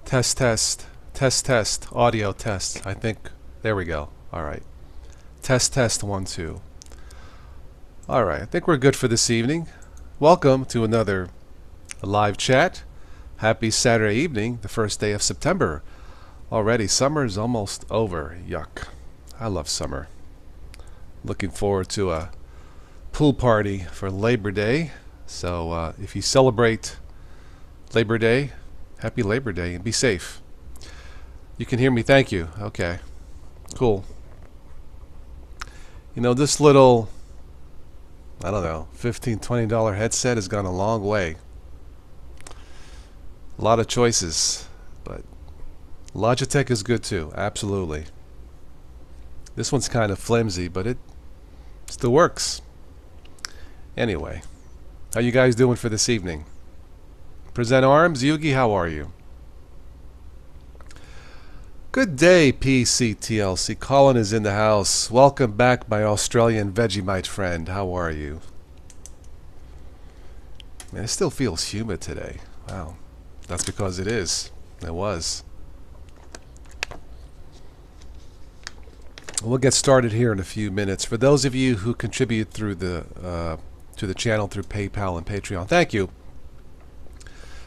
Test, test, test, test, audio test. I think, there we go. All right. Test, test, 1, 2. All right, I think we're good for this evening. Welcome to another live chat. Happy Saturday evening, the first day of September. Already, summer is almost over. Yuck. I love summer. Looking forward to a pool party for Labor Day. So if you celebrate Labor Day, happy Labor Day and be safe. You can hear me, thank you. Okay, cool. You know, this little, I don't know, $15, $20 headset has gone a long way. A lot of choices, but Logitech is good too, absolutely. This one's kind of flimsy, but it still works. Anyway, how you guys doing for this evening? Present arms, Yugi, how are you? Good day, PCTLC. Colin is in the house. Welcome back, my Australian Vegemite friend. How are you? Man, it still feels humid today. Wow. That's because it is. It was. We'll get started here in a few minutes. For those of you who contribute through the to the channel through PayPal and Patreon, thank you.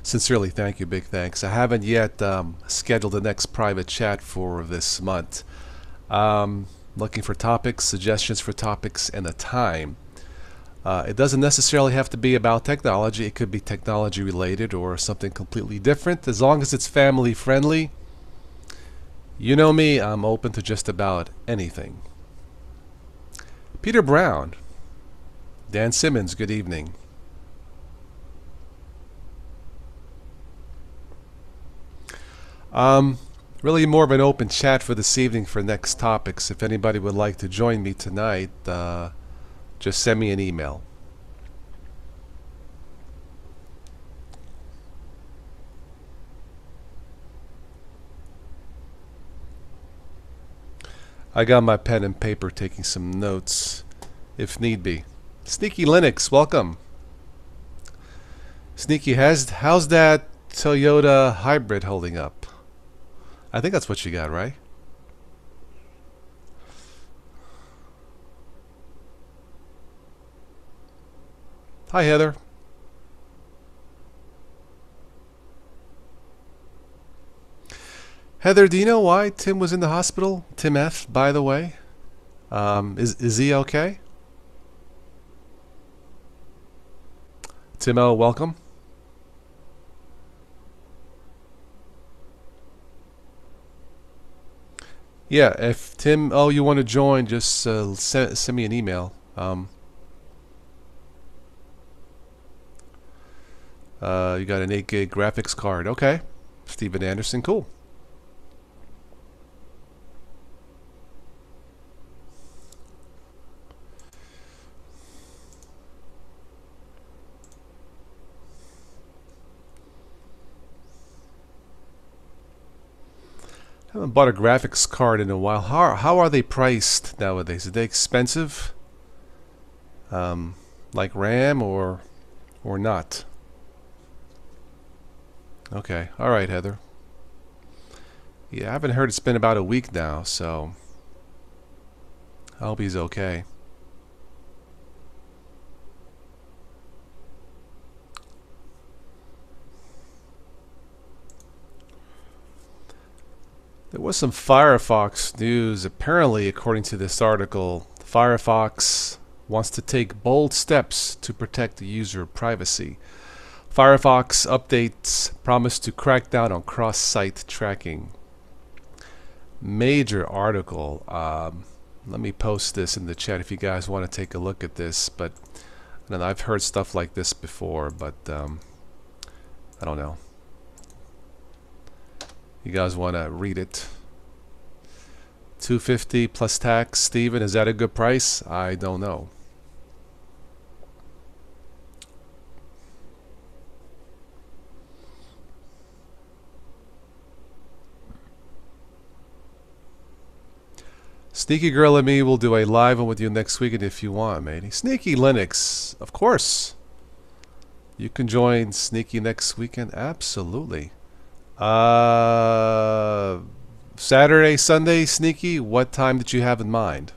Sincerely, thank you. Big thanks. I haven't yet scheduled the next private chat for this month. Looking for topics, suggestions for topics, and a time. It doesn't necessarily have to be about technology. It could be technology related or something completely different. As long as it's family friendly. You know me, I'm open to just about anything. Peter Brown. Dan Simmons, good evening. Really more of an open chat for this evening for next topics. If anybody would like to join me tonight, just send me an email. I got my pen and paper taking some notes if need be. Sneaky Linux, welcome. Sneaky, how's that Toyota hybrid holding up? I think that's what you got, right? Hi, Heather. Heather, do you know why Tim was in the hospital? Tim F, by the way. Is he okay? Tim O, welcome. Yeah, if Tim O, you want to join, just send me an email. You got an 8 gig graphics card. Okay. Steven Anderson, cool. I haven't bought a graphics card in a while. How are they priced nowadays? Are they expensive? Like RAM or not? Okay, all right, Heather. Yeah, I haven't heard. It's been about a week now, so I hope he's okay. There was some Firefox news. Apparently, according to this article, Firefox wants to take bold steps to protect the user privacy. Firefox updates promise to crack down on cross-site tracking. Major article. Let me post this in the chat if you guys want to take a look at this. But and I've heard stuff like this before, but I don't know. You guys want to read it? $250 plus tax. Steven, is that a good price? I don't know. Sneaky Girl and me will do a live one with you next weekend if you want, matey. Sneaky Linux, of course. You can join Sneaky next weekend, absolutely. Uh, Saturday, Sunday, Sneaky. What time did you have in mind?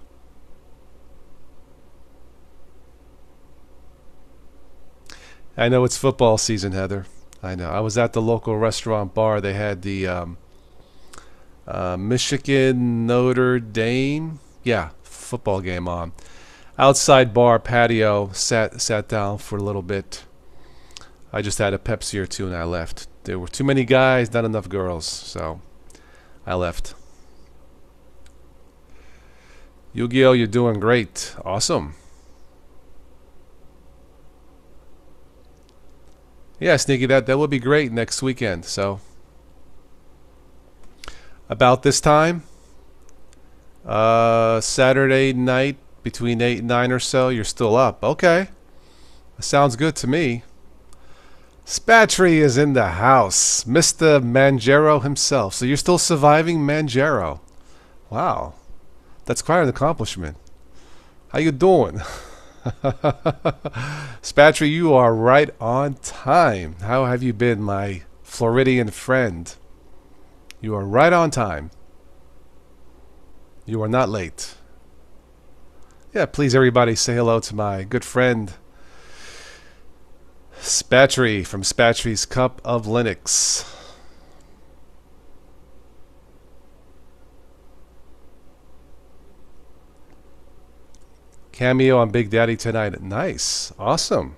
I know it's football season, Heather. I know. I was at the local restaurant bar. They had the Michigan Notre Dame, yeah, football game on. Outside bar patio. Sat down for a little bit. I just had a Pepsi or two and I left. There were too many guys, not enough girls, so I left. Yu-Gi-Oh, you're doing great. Awesome. Yeah, Sneaky, that would be great next weekend. So about this time, Saturday night between 8 and 9 or so, you're still up. Okay. That sounds good to me. Spatry is in the house. Mr. Manjaro himself. So you're still surviving Manjaro. Wow. That's quite an accomplishment. How you doing? Spatry, you are right on time. How have you been, my Floridian friend? You are right on time. You are not late. Yeah, please everybody say hello to my good friend Spatry from Spatry's Cup of Linux. Cameo on Big Daddy tonight. Nice. Awesome.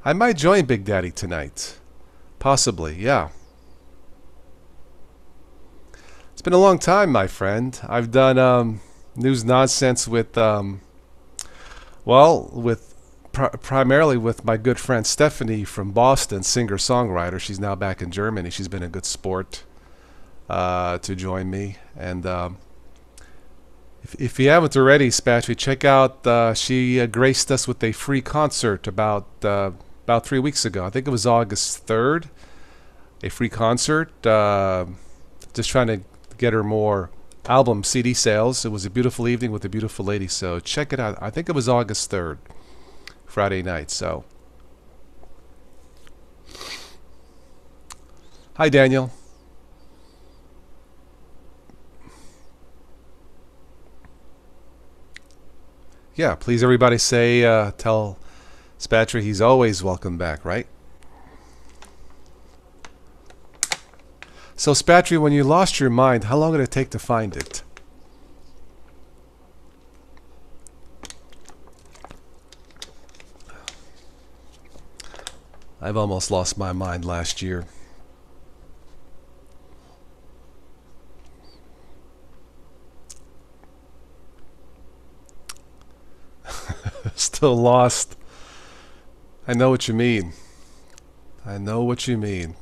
I might join Big Daddy tonight. Possibly, yeah. It's been a long time, my friend. I've done news nonsense with, primarily with my good friend Stephanie from Boston, singer-songwriter. She's now back in Germany. She's been a good sport to join me. And if you haven't already, Spatry, check out, she graced us with a free concert about 3 weeks ago. I think it was August 3rd. A free concert. Just trying to get her more album CD sales. It was a beautiful evening with a beautiful lady. So check it out. I think it was August 3rd. Friday night. So hi, Daniel. Yeah, please everybody say, tell Spatry he's always welcome back, right? So Spatry, when you lost your mind, how long did it take to find it? I've almost lost my mind last year. Still lost. I know what you mean. I know what you mean.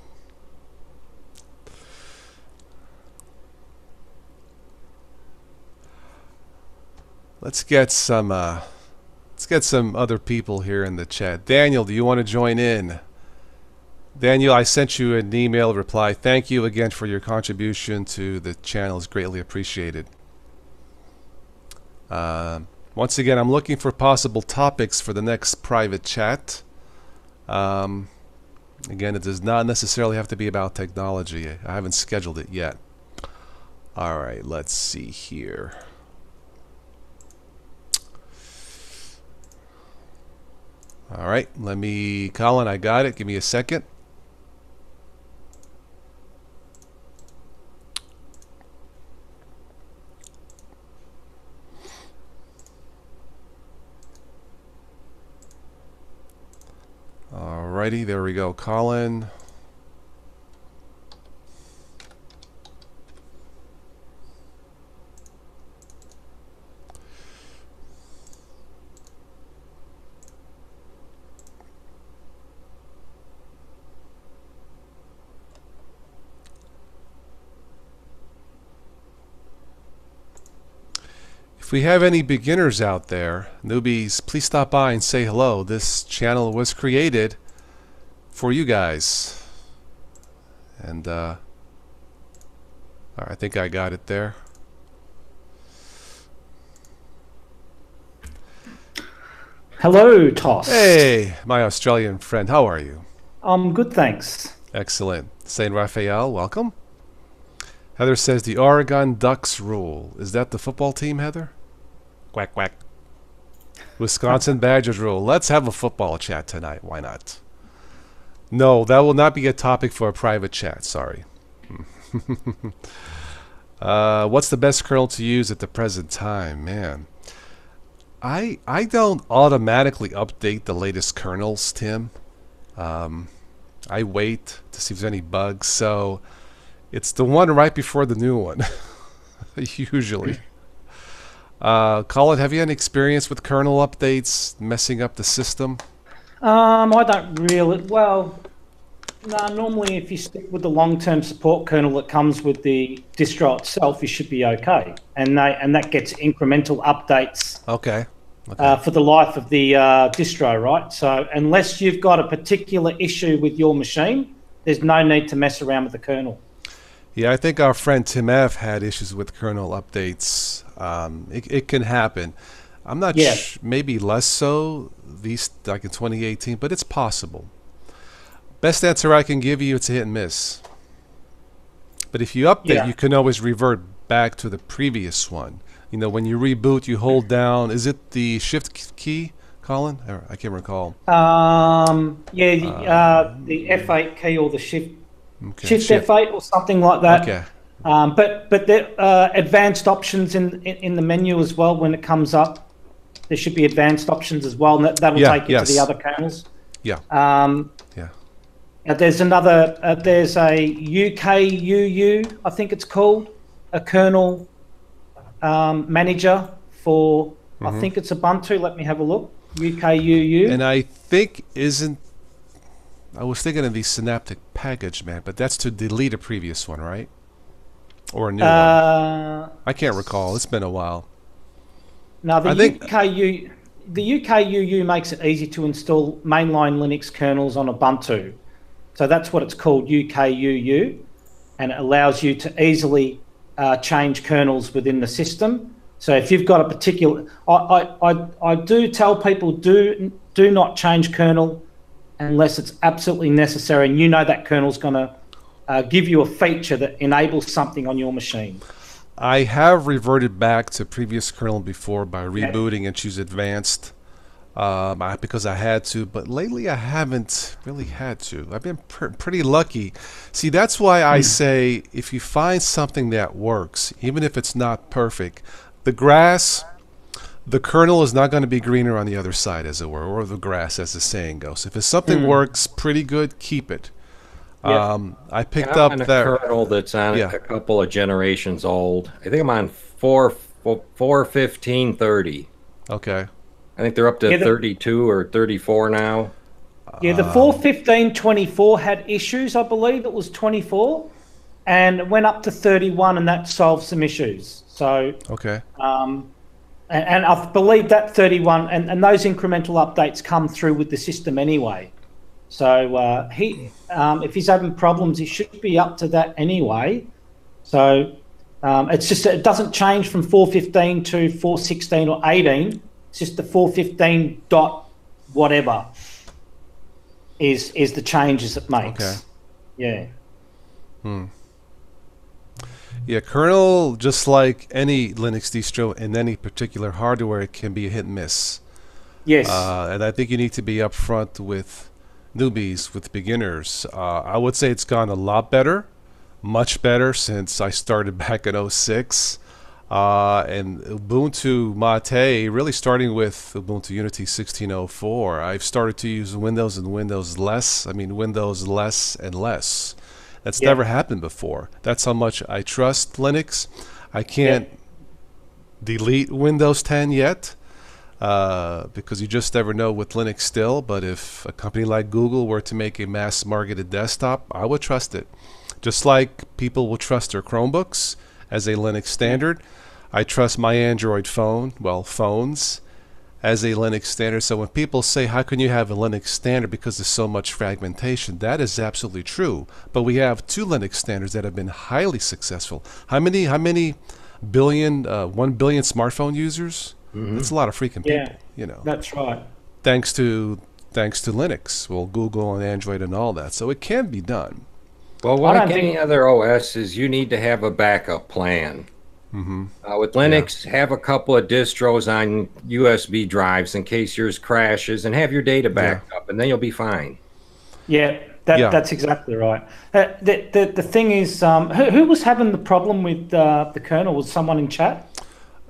Let's get some other people here in the chat. Daniel, do you want to join in? Daniel, I sent you an email reply. Thank you again for your contribution to the channel. It's greatly appreciated. Once again, I'm looking for possible topics for the next private chat. Again, it does not necessarily have to be about technology. I haven't scheduled it yet. All right, let's see here. All right, Colin, I got it. Give me a second. Alrighty, there we go, Colin. If we have any beginners out there, newbies, please stop by and say hello. This channel was created for you guys. And I think I got it there. Hello, Toss. Hey, my Australian friend. How are you? I'm good, thanks. Excellent. Saint Raphael, welcome. Heather says the Oregon Ducks rule. Is that the football team, Heather? Quack, quack. Wisconsin Badgers rule. Let's have a football chat tonight. Why not? No, that will not be a topic for a private chat. Sorry. What's the best kernel to use at the present time? Man, I don't automatically update the latest kernels, Tim. I wait to see if there's any bugs. So it's the one right before the new one, usually. Colin, have you had any experience with kernel updates messing up the system? I don't really. Well, no. Normally, if you stick with the long-term support kernel that comes with the distro itself, you should be okay. And that gets incremental updates. Okay. For the life of the distro, right? So unless you've got a particular issue with your machine, there's no need to mess around with the kernel. Yeah, I think our friend Tim F had issues with kernel updates. It can happen. I'm not sure, maybe less so these like in 2018, but it's possible. Best answer I can give you, it's a hit and miss. But if you update, you can always revert back to the previous one. You know, when you reboot, you hold down. Is it the shift key, Colin? I can't recall. The F8 key or the shift F8 or something like that. Okay. But there are advanced options in the menu as well. When it comes up, there should be advanced options as well, and that'll take you to the other kernels. Yeah. There's another. There's a UKUU, I think it's called, a kernel manager for. I think it's Ubuntu. Let me have a look. UKUU. And I think I was thinking of the Synaptic Package Man, but that's to delete a previous one, right? Or a new one. I can't recall. It's been a while. No, the UKUU makes it easy to install mainline Linux kernels on Ubuntu. So that's what it's called, UKUU, and it allows you to easily change kernels within the system. So if you've got a particular, I do tell people do not change kernel unless it's absolutely necessary, and you know that kernel's going to give you a feature that enables something on your machine. I have reverted back to previous kernel before by rebooting and choose advanced because I had to, but lately I haven't really had to. I've been pretty lucky. See, that's why I say if you find something that works, even if it's not perfect, the kernel is not going to be greener on the other side, as it were, or the grass, as the saying goes. If it's something works pretty good, keep it. I picked up that kernel that's on a couple of generations old. I think I'm on 4.15.30. Okay. I think they're up to 32 or 34 now. Yeah, the 4.15.24 had issues, I believe it was 24, and it went up to 31, and that solved some issues. So okay. And I believe that 31 and those incremental updates come through with the system anyway. So if he's having problems, he should be up to that anyway. So it's just it doesn't change from 4.15 to 4.16 or 18. It's just the 4.15 dot whatever is the changes it makes. Okay. Yeah. Yeah, kernel, just like any Linux distro in any particular hardware, it can be a hit and miss. Yes. And I think you need to be upfront with newbies, with beginners. I would say it's gone a lot better, much better since I started back in 06. And Ubuntu Mate, really starting with Ubuntu Unity 16.04, I've started to use Windows and Windows less. I mean, Windows less and less. That's never happened before. That's how much I trust Linux. I can't delete Windows 10 yet because you just never know with Linux still. But if a company like Google were to make a mass-marketed desktop, I would trust it. Just like people will trust their Chromebooks as a Linux standard, I trust my Android phone, well, phones, as a Linux standard. So when people say, how can you have a Linux standard because there's so much fragmentation, that is absolutely true. But we have two Linux standards that have been highly successful. How many billion, 1 billion smartphone users? That's a lot of freaking people, you know. That's right. Thanks to thanks to Linux, well, Google and Android and all that. So it can be done. Well, like any other OS, is you need to have a backup plan. With Linux, have a couple of distros on USB drives in case yours crashes, and have your data backed up, and then you'll be fine. Yeah, that's exactly right. The thing is, who was having the problem with the kernel? Was someone in chat?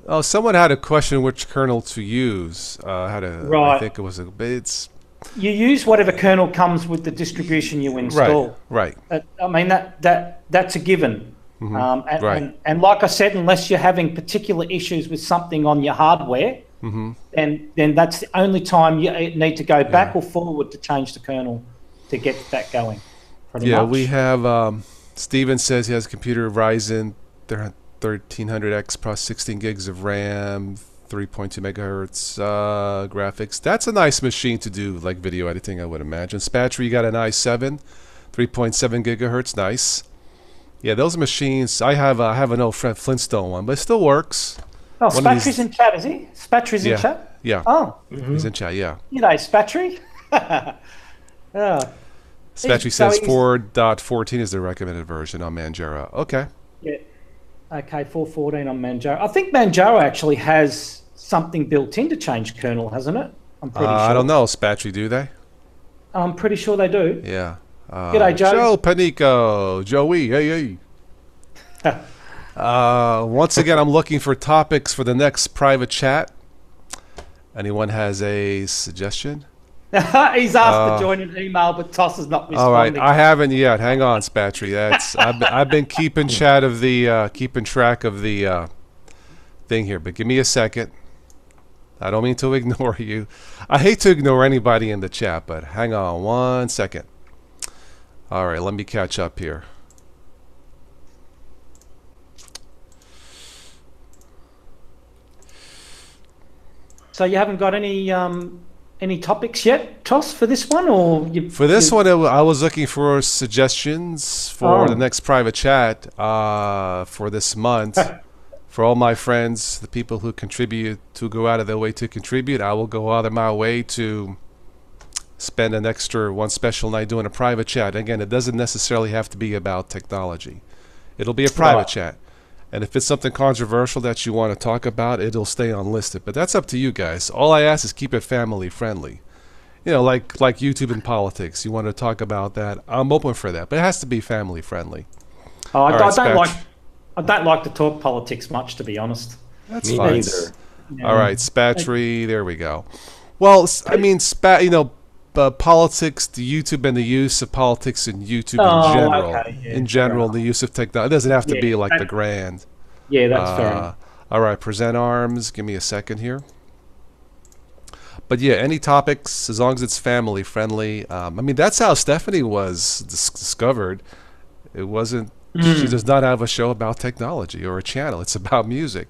Oh, someone had a question which kernel to use. I think it was it's. You use whatever kernel comes with the distribution you install. Right. I mean that's a given. And like I said, unless you're having particular issues with something on your hardware, then that's the only time you need to go back or forward to change the kernel to get that going. Pretty much. We have Steven says he has a computer Ryzen 1300X plus 16 gigs of RAM, 3.2 megahertz graphics. That's a nice machine to do like video editing, I would imagine. Spatry, you got an i7, 3.7 gigahertz, nice. Yeah, those machines. I have an old Flintstone one, but it still works. Oh, Spatry's in chat, is he? Spatry's in chat? Yeah. Oh. He's in chat, yeah. You know, Spatry. Spatry says 4.14 is the recommended version on Manjaro. Okay. Yeah. Okay, 4.14 on Manjaro. I think Manjaro actually has something built in to change kernel, hasn't it? I'm pretty sure. I don't know, Spatry, do they? I'm pretty sure they do. Yeah. G'day, Joe. Joe Panico. Joey, hey. Once again, I'm looking for topics for the next private chat. Anyone has a suggestion? He's asked to join an email, but Toss is not responding. All right, I haven't yet. Hang on, Spatry. I've been keeping track of the thing here, but give me a second. I don't mean to ignore you. I hate to ignore anybody in the chat, but hang on 1 second. All right, let me catch up here. So you haven't got any topics yet, Toss, for this one, or for this one? I was looking for suggestions for the next private chat for this month. For all my friends, the people who contribute, to go out of their way to contribute, I will go out of my way to spend an extra one special night doing a private chat. Again, it doesn't necessarily have to be about technology. It'll be a private chat. And if it's something controversial that you want to talk about, it'll stay unlisted. But that's up to you guys. All I ask is keep it family friendly. You know, like YouTube and politics. You want to talk about that, I'm open for that. But it has to be family friendly. I don't like to talk politics much, to be honest. That's fine. Either. Yeah. All right, Spatry, there we go. Well, I mean, politics, the YouTube and the use of politics in YouTube in general. Okay. Yeah, in general, the use of technology. It doesn't have to be like the grand. Yeah, that's fair enough. All right, present arms. Give me a second here. But yeah, any topics, as long as it's family friendly. I mean, that's how Stephanie was discovered. It wasn't. She does not have a show about technology or a channel. It's about music.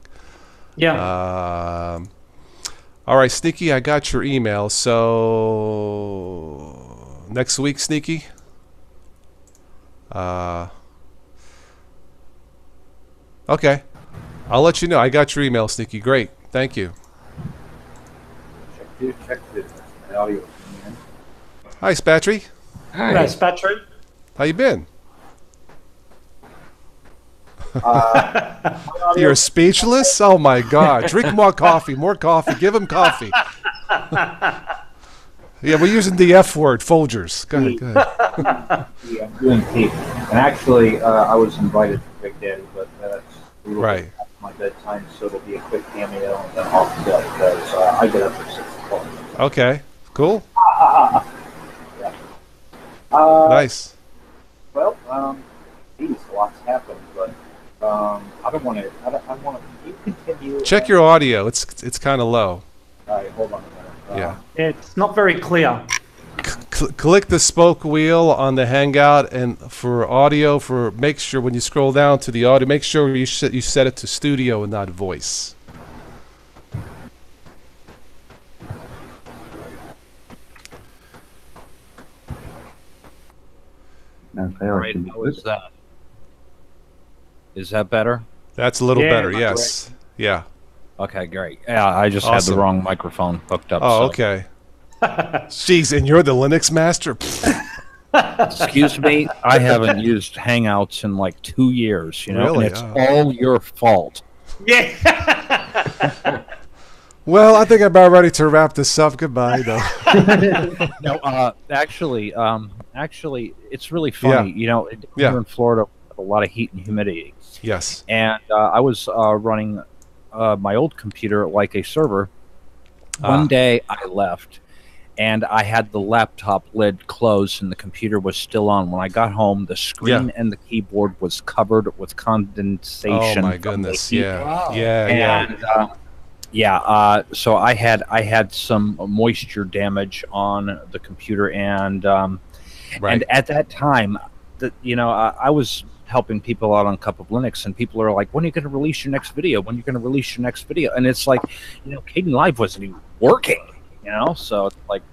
Yeah. All right, Sneaky, I got your email. So next week, Sneaky. Okay, I'll let you know. I got your email, Sneaky. Great, thank you. Check the audio. Hi, Spatry. Hi, Spatry. How you been? You're speechless? Oh my God! Drink more coffee. More coffee. Give him coffee. Yeah, we're using the F word, Folgers. Go ahead. Yeah, I'm doing tape. And actually, I was invited to Big Daddy, but that's a little bit past my bedtime, so it'll be a quick cameo and then off to bed because I get up at 6 o'clock. Okay, cool. Yeah. Nice. Well, geez, lots happened, but I don't want to. I want to. You continue. Check your audio. It's kind of low. All right, hold on a minute. It's not very clear. Click the spoke wheel on the Hangout, and for audio, make sure when you scroll down to the audio, make sure you set it to studio and not voice. Okay, all right, how is that? Is that better? That's a little better, yes. Great. Yeah. Okay, great. Yeah, I just had the wrong microphone hooked up. Oh, okay. Jeez, and you're the Linux master? Excuse me, I haven't used Hangouts in like 2 years, you know, Really? and it's all your fault. Yeah. Well, I think I'm about ready to wrap this up. Goodbye, though. No, actually, it's really funny. You know, here in Florida, we have a lot of heat and humidity. Yes. And I was running my old computer like a server. One day I left, and I had the laptop lid closed, and the computer was still on. When I got home, the screen and the keyboard was covered with condensation. Oh my goodness! Yeah, Wow. So I had some moisture damage on the computer, and at that time, I was helping people out on Cup of Linux, and people are like, "When are you going to release your next video? When are you going to release your next video?" And it's like, Caden Live wasn't even working, so it's like,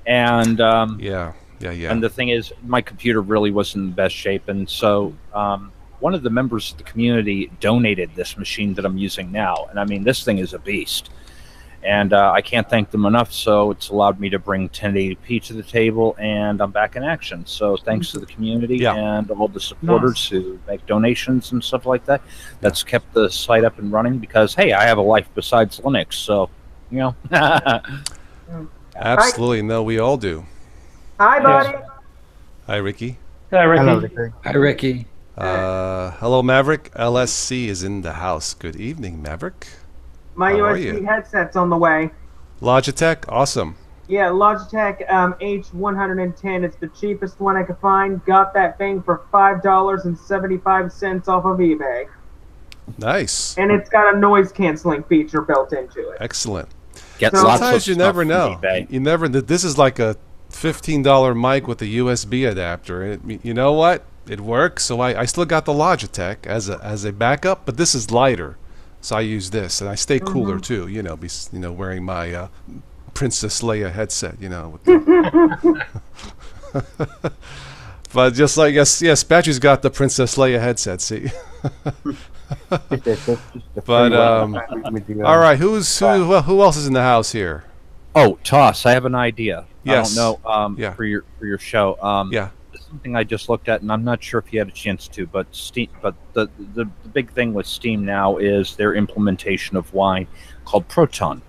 and and the thing is, my computer really wasn't in the best shape, and so one of the members of the community donated this machine that I'm using now, and I mean, this thing is a beast, and I can't thank them enough. So it's allowed me to bring 1080p to the table, and I'm back in action. So thanks to the community and all the supporters who make donations and stuff like that. That's kept the site up and running, because hey, I have a life besides Linux, so Absolutely. No, we all do. Hi, buddy. Hi, Ricky. Hi, Ricky. Hello, Ricky. Hi, Ricky. Hello, Maverick. LSC is in the house. Good evening, Maverick. My How are USB you? headset's on the way. Logitech, awesome. Yeah, Logitech H110. It's the cheapest one I could find. Got that thing for $5.75 off of eBay. Nice. And it's got a noise canceling feature built into it. Excellent. Get lots of Sometimes you stuff never from know. eBay. You never. This is like a $15 mic with a USB adapter. You know what? It works. So I still got the Logitech as a backup, but this is lighter. So I use this, and I stay cooler too. Wearing my Princess Leia headset. With but just like yes, Patchy's got the Princess Leia headset. See. But all right, who else is in the house here? Oh, Toss, I have an idea. Yes. I don't know for your show. Something I just looked at, and I'm not sure if you had a chance to, but the big thing with Steam now is their implementation of Wine called Proton.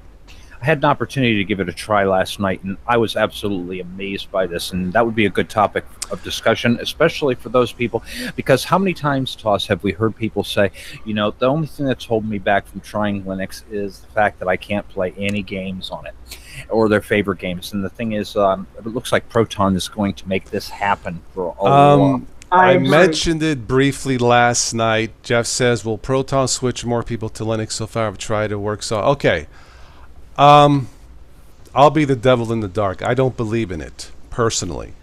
I had an opportunity to give it a try last night, and I was absolutely amazed by this, and that would be a good topic of discussion, especially for those people, because how many times, Toss, have we heard people say, the only thing that's holding me back from trying Linux is the fact that I can't play any games on it, or their favorite games. And the thing is, it looks like Proton is going to make this happen for a while. I mentioned it briefly last night. Jeff says, will Proton switch more people to Linux? So far I've tried, it works. Okay. I'll be the devil in the dark. I don't believe in it, personally.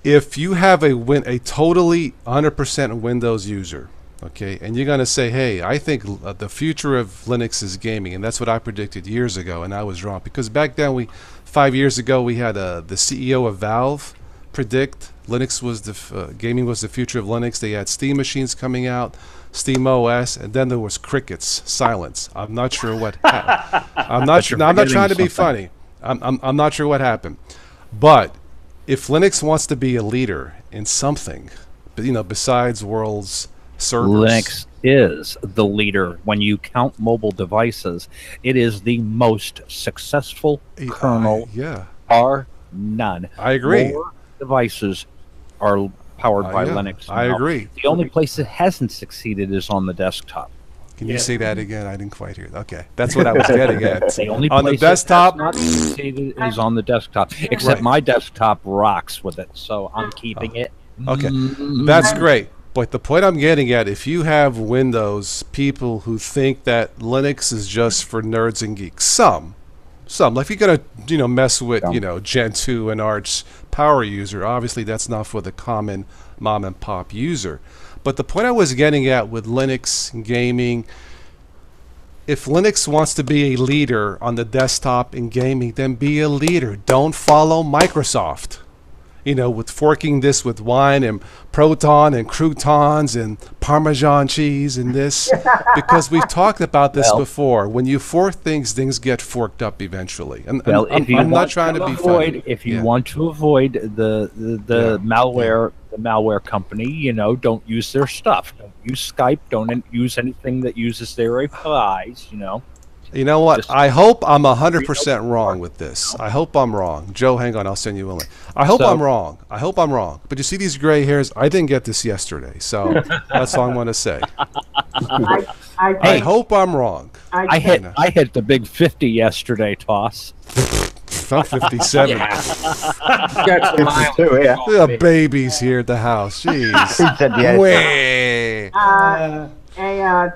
If you have a totally 100% Windows user, okay, and you're going to say, hey, I think the future of Linux is gaming, and that's what I predicted years ago, and I was wrong. Because back then, 5 years ago, we had the CEO of Valve predict Linux was gaming was the future of Linux. They had Steam machines coming out, Steam OS, and then there was crickets, silence. I'm not sure what happened. I'm not trying to be funny. I'm not sure what happened. But if Linux wants to be a leader in something, besides world's servers, Linux is the leader. When you count mobile devices, it is the most successful kernel. Are none. I agree. More devices are powered by Linux. I agree. The only place it hasn't succeeded is on the desktop. Can you say that again? I didn't quite hear it. Okay, that's what I was getting at. The only on place the desktop, it has not succeeded is on the desktop. Except my desktop rocks with it, so I'm keeping it. Okay, that's great. But the point I'm getting at, if you have Windows people who think that Linux is just for nerds and geeks, some, like if you're gonna mess with Gentoo and Arch power user, obviously that's not for the common mom and pop user. But the point I was getting at with Linux gaming, if Linux wants to be a leader on the desktop in gaming, then be a leader. Don't follow Microsoft. with forking this with wine and Proton and croutons and Parmesan cheese and this, because we've talked about this before. When you fork things, things get forked up eventually. And I'm not trying to be funny. If you want to avoid the malware, the malware company, don't use their stuff. Don't use Skype. Don't use anything that uses their APIs. You know what? I hope I'm 100% wrong with this. I hope I'm wrong. Joe, hang on. I'll send you a link. I hope I'm wrong. I hope I'm wrong. But you see these gray hairs? I didn't get this yesterday. So that's all I'm going to say. I hope I'm wrong. I hit the big 50 yesterday, Toss. I'm 57. Got some miles. The baby's here at the house. Jeez. Way.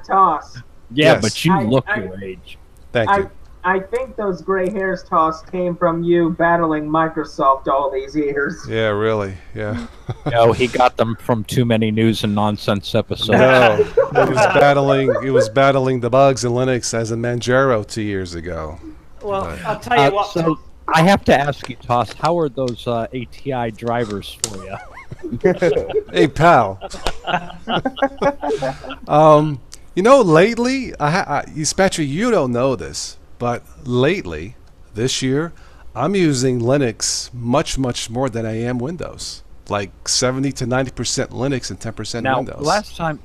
Toss. Yeah, yes. But you look your age. Thank you. I think those gray hairs, Toss, came from you battling Microsoft all these years. Yeah, really. Yeah. No, he got them from too many news and nonsense episodes. No, he was battling the bugs in Linux as a Manjaro 2 years ago. Well, I'll tell you what. So I have to ask you, Toss, how are those ATI drivers for you? Hey, pal. Lately, Spatcher, you don't know this, but lately, this year, I'm using Linux much, much more than I am Windows. Like 70 to 90% Linux and 10% Windows.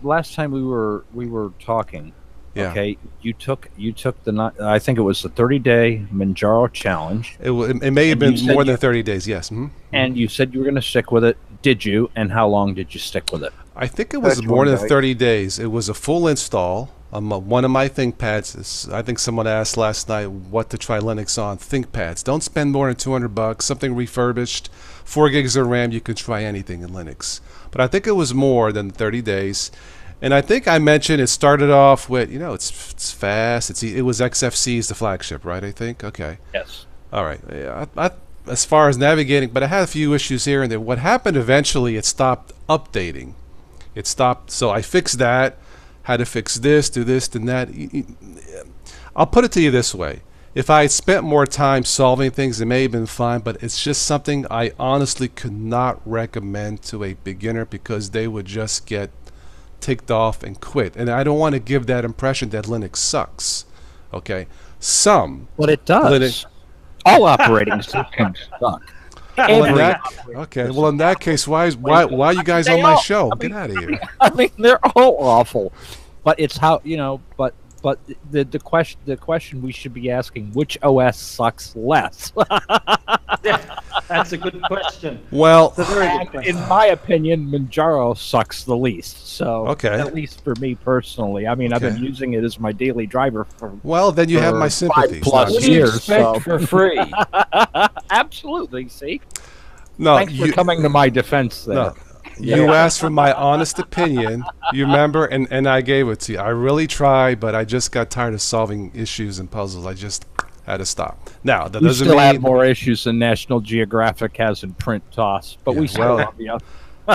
Last time we were talking, okay, you took I think it was the 30-day Manjaro challenge. It may have been more than 30 days, yes. Mm-hmm. And you said you were going to stick with it. Did you? And how long did you stick with it? I think it was more than 30 days. It was a full install. One of my ThinkPads. I think someone asked last night what to try Linux on. ThinkPads. Don't spend more than $200. Something refurbished, 4 gigs of RAM. You can try anything in Linux. But I think it was more than 30 days. And I think I mentioned it started off with, it's fast. It was XFC is the flagship, right? I think. Okay. Yes. All right. Yeah. As far as navigating, but I had a few issues here and there. What happened eventually? It stopped updating. It stopped. So I fixed that. Had to fix this, do this, do that. I'll put it to you this way. If I had spent more time solving things, it may have been fine, but it's just something I honestly could not recommend to a beginner because they would just get ticked off and quit. And I don't want to give that impression that Linux sucks. Okay? But it does. Linux, all operating systems suck. Well, in that case, why are you guys on my show? Get out of here. I mean, they're all awful, but it's how But the question we should be asking: which OS sucks less? That's a good question. Well, in my opinion, Manjaro sucks the least. So, at least for me personally, I mean, I've been using it as my daily driver for. Well, then you have my sympathies. 5+ years for free. Absolutely. See. No, thanks for coming to my defense there. No. You asked for my honest opinion. You remember, and I gave it to you. I really tried, but I just got tired of solving issues and puzzles. I just had to stop. Now, that doesn't mean have more issues than National Geographic has in print, Toss, but we still love you.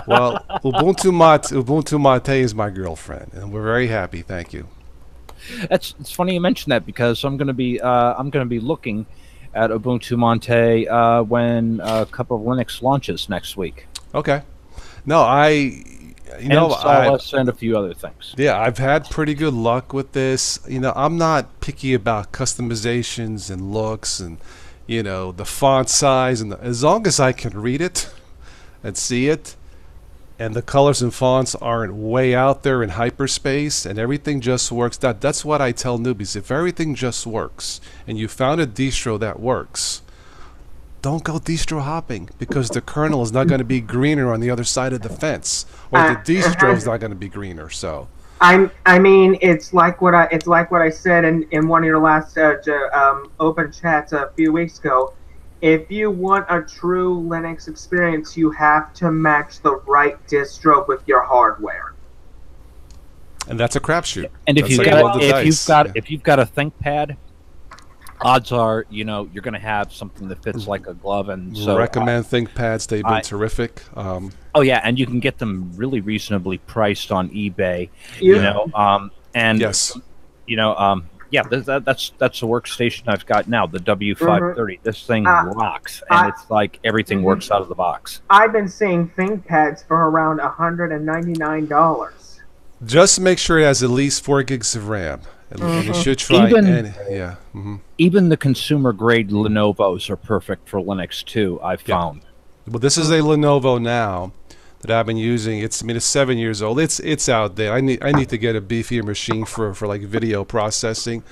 Well, Ubuntu Mate is my girlfriend, and we're very happy. Thank you. It's funny you mention that because I'm going to be looking at Ubuntu Mate when a couple of Linux launches next week. Okay. No, and a few other things. Yeah, I've had pretty good luck with this. I'm not picky about customizations and looks and, the font size. And as long as I can read it and see it, and the colors and fonts aren't way out there in hyperspace, and everything just works. That's what I tell newbies. If everything just works, and you found a distro that works, don't go distro hopping because the kernel is not going to be greener on the other side of the fence, or the distro is not going to be greener. So, I mean, it's like what I said in one of your last open chats a few weeks ago. If you want a true Linux experience, you have to match the right distro with your hardware. And that's a crapshoot. And if you've got a ThinkPad, odds are, you're going to have something that fits like a glove. And so recommend ThinkPads. They've been terrific. Oh yeah, and you can get them really reasonably priced on eBay. Yeah. And yes. Yeah, that's the workstation I've got now, the W530. This thing rocks, and it's like everything works out of the box. I've been seeing ThinkPads for around $199. Just make sure it has at least 4 gigs of RAM. And you should try even the consumer grade Lenovo's are perfect for Linux too, I've found. Well, this is a Lenovo now that I've been using. It's 7 years old. It's out there. I need to get a beefier machine for like video processing,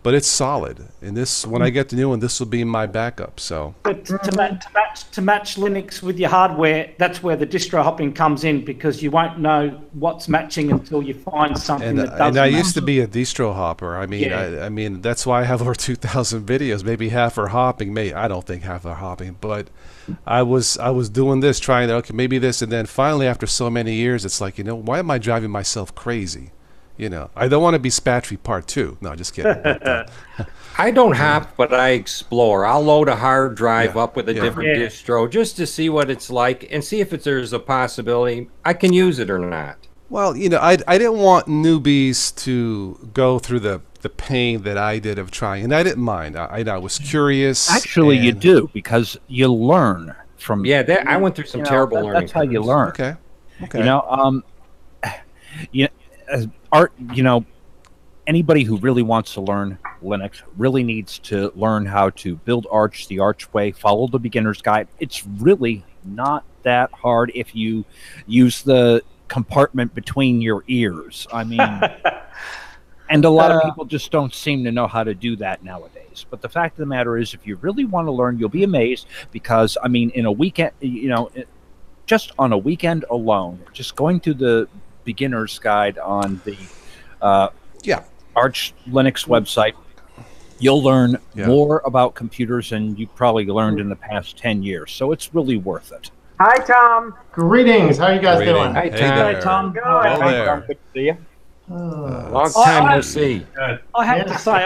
but it's solid. And this, when I get the new one, this will be my backup. So, but to match Linux with your hardware, that's where the distro hopping comes in, because you won't know what's matching until you find something that does. And I used to be a distro hopper. I mean, I mean that's why I have over 2,000 videos. Maybe half are hopping. I don't think half are hopping, but I was doing this, trying to, okay, maybe this, and then finally after so many years, it's like, why am I driving myself crazy? I don't want to be Spatry Part 2. No, just kidding. But, I don't hop, but I explore. I'll load a hard drive up with a different distro just to see what it's like and see if there's a possibility I can use it or not. Well, I didn't want newbies to go through the pain that I did of trying, and I didn't mind. I was curious. Actually, you do, because you learn from. Yeah, I went through some terrible learning. That's how you learn. Okay. Anybody who really wants to learn Linux really needs to learn how to build Arch the Arch way, follow the beginner's guide. It's really not that hard if you use the compartment between your ears. I mean, and a lot of people just don't seem to know how to do that nowadays. But the fact of the matter is, if you really want to learn, you'll be amazed, because, I mean, in a weekend, just on a weekend alone, just going through the beginner's guide on the Arch Linux website, you'll learn more about computers than you probably learned in the past 10 years. So it's really worth it. Hi, Tom. Greetings. How are you guys doing? Hi, Tom. Hey, Tom. Good. Good to see you. Long time no see. I have to say,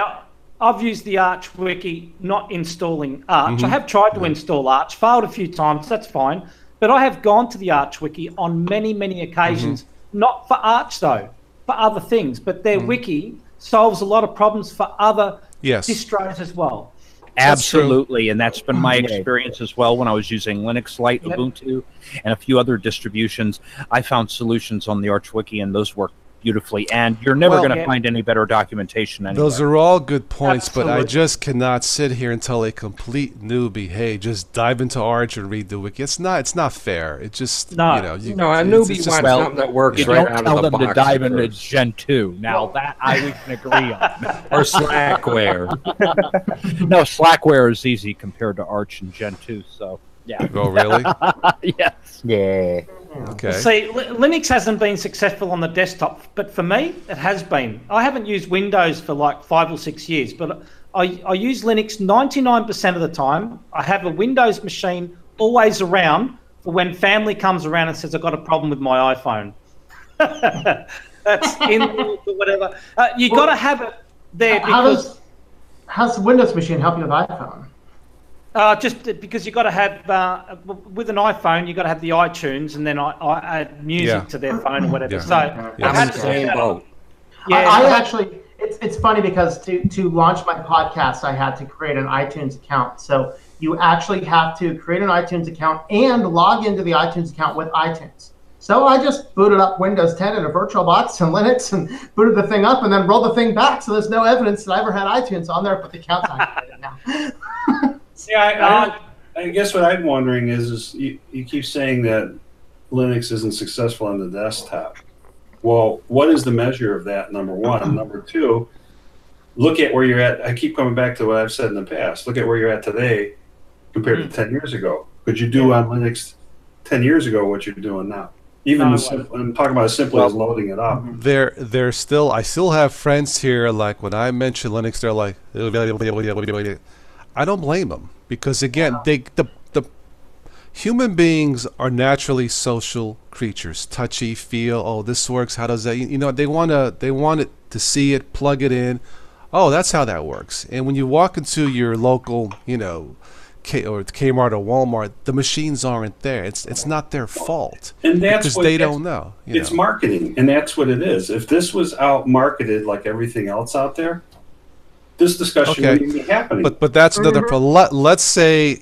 I've used the Arch wiki, not installing Arch. I have tried to install Arch, failed a few times, that's fine. But I have gone to the Arch wiki on many, many occasions, not for Arch though, for other things. But their wiki solves a lot of problems for other distros as well. Absolutely, and that's been my experience as well when I was using Linux Lite, Ubuntu, and a few other distributions. I found solutions on the Arch wiki, and those work beautifully, and you're never going to find any better documentation anywhere. Those are all good points, but I just cannot sit here and tell a complete newbie, hey, just dive into Arch and read the wiki. It's not fair. It just, a newbie wants something that works right out of the box. Don't tell them to dive into Gen 2. Now, that we can agree on. Or Slackware. No, Slackware is easy compared to Arch and Gen 2, so... Yeah. Oh, really? Yes. Yeah. Okay. See, Linux hasn't been successful on the desktop, but for me, it has been. I haven't used Windows for like 5 or 6 years, but I use Linux 99% of the time. I have a Windows machine always around for when family comes around and says, I've got a problem with my iPhone. That's in or whatever. You got to have it there because... How's the Windows machine help you with iPhone? Just because you've got to have, with an iPhone, you've got to have the iTunes, and then I add music to their phone or whatever. So I'm in the same boat. Yeah, I actually, it's funny because to launch my podcast, I had to create an iTunes account. So you actually have to create an iTunes account and log into the iTunes account with iTunes. So I just booted up Windows 10 in a VirtualBox and Linux and booted the thing up and then rolled the thing back. So there's no evidence that I ever had iTunes on there, but the account's activated now. Yeah, I guess what I'm wondering is you keep saying that Linux isn't successful on the desktop. Well, what is the measure of that, number one? And number two, look at where you're at. I keep coming back to what I've said in the past. Look at where you're at today compared to 10 years ago. Could you do on Linux 10 years ago what you're doing now? Even I'm talking about as simply as loading it up. I still have friends here, like when I mention Linux, they're like, I don't blame them, because again, the human beings are naturally social creatures. Touchy, feel, oh, this works, how does that, they want it to see it, plug it in. Oh, that's how that works. And when you walk into your local, Kmart or Walmart, the machines aren't there. It's not their fault. And that's because they don't know. It's marketing, and that's what it is. If this was out marketed like everything else out there, this discussion wouldn't be happening. But that's another problem. Let's say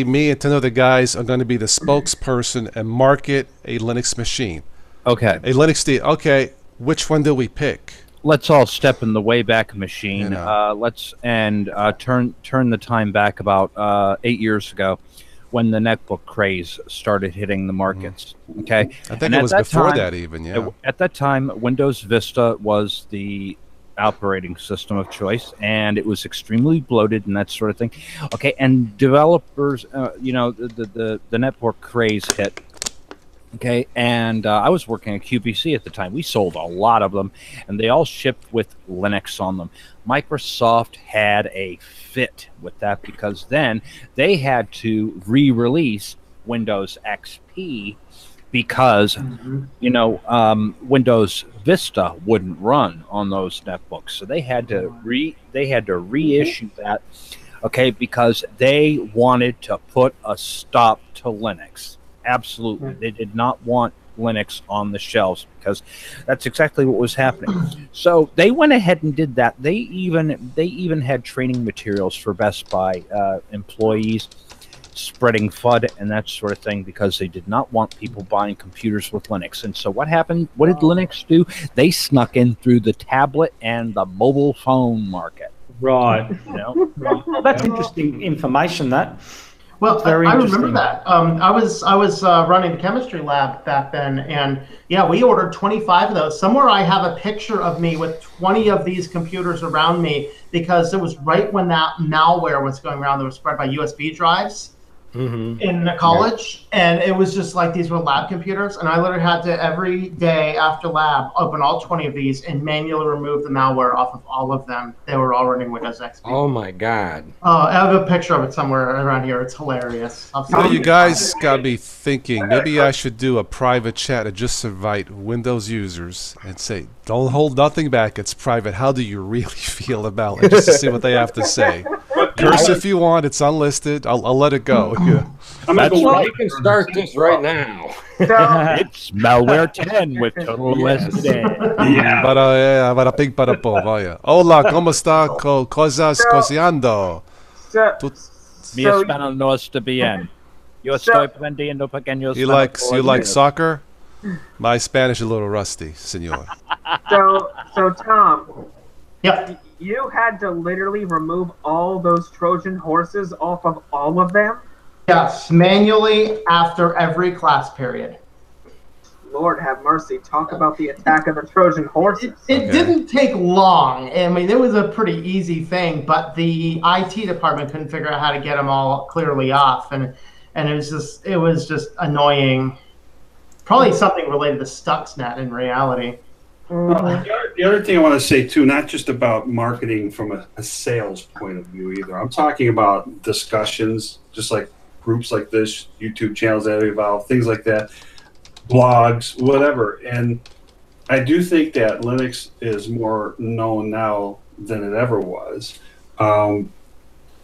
me and 10 other guys are going to be the spokesperson and market a Linux machine. Okay. A Linux okay, which one do we pick? Let's all step in the Wayback Machine. You know. Let's turn the time back about 8 years ago, when the netbook craze started hitting the markets. Okay, I think it was before that even. Yeah. At that time, Windows Vista was the operating system of choice, and it was extremely bloated and that sort of thing. Okay, and developers, you know, the netbook craze hit. Okay, and I was working at QVC at the time. We sold a lot of them, and they all shipped with Linux on them. Microsoft had a fit with that because then they had to re-release Windows XP because, you know, Windows Vista wouldn't run on those netbooks, so they had to reissue that. Okay, because they wanted to put a stop to Linux. Absolutely. They did not want Linux on the shelves because that's exactly what was happening. So they went ahead and did that. They even had training materials for Best Buy employees, spreading FUD and that sort of thing, because they did not want people buying computers with Linux. And so what happened? What did Linux do? They snuck in through the tablet and the mobile phone market. Right. You know? Well, that's interesting information, that. Well, I remember that. I was running the chemistry lab back then, and yeah, we ordered 25 of those. Somewhere I have a picture of me with 20 of these computers around me, because it was right when that malware was going around that was spread by USB drives in college, and it was just like these were lab computers, and I literally had to every day after lab open all 20 of these and manually remove the malware off of all of them. They were all running Windows XP. Oh my God! I have a picture of it somewhere around here. It's hilarious. You know, you guys got me thinking. Maybe I should do a private chat and just invite Windows users and say, "Don't hold nothing back. It's private. How do you really feel about it?" Just to see what they have to say. Curse if you want. It's unlisted. I'll let it go. Yeah. You can start this right now. It's malware 10 with total listed. Para ping para po. Vaya. Hola, ¿cómo está? Cosas cocinando. Mi español no está bien. Yo estoy aprendiendo pequeños. You like soccer? My Spanish is a little rusty, senor. So Tom. Yep. You had to literally remove all those Trojan horses off of all of them? Yes, manually after every class period. Lord have mercy. Talk about the attack of the Trojan horses. It didn't take long. I mean, it was a pretty easy thing, but the IT department couldn't figure out how to get them all clearly off, and it was just annoying. Probably something related to Stuxnet in reality. The other thing I want to say too, not just about marketing from a sales point of view either. I'm talking about discussions, just like groups like this, YouTube channels that evolve, things like that, blogs, whatever. And I do think that Linux is more known now than it ever was.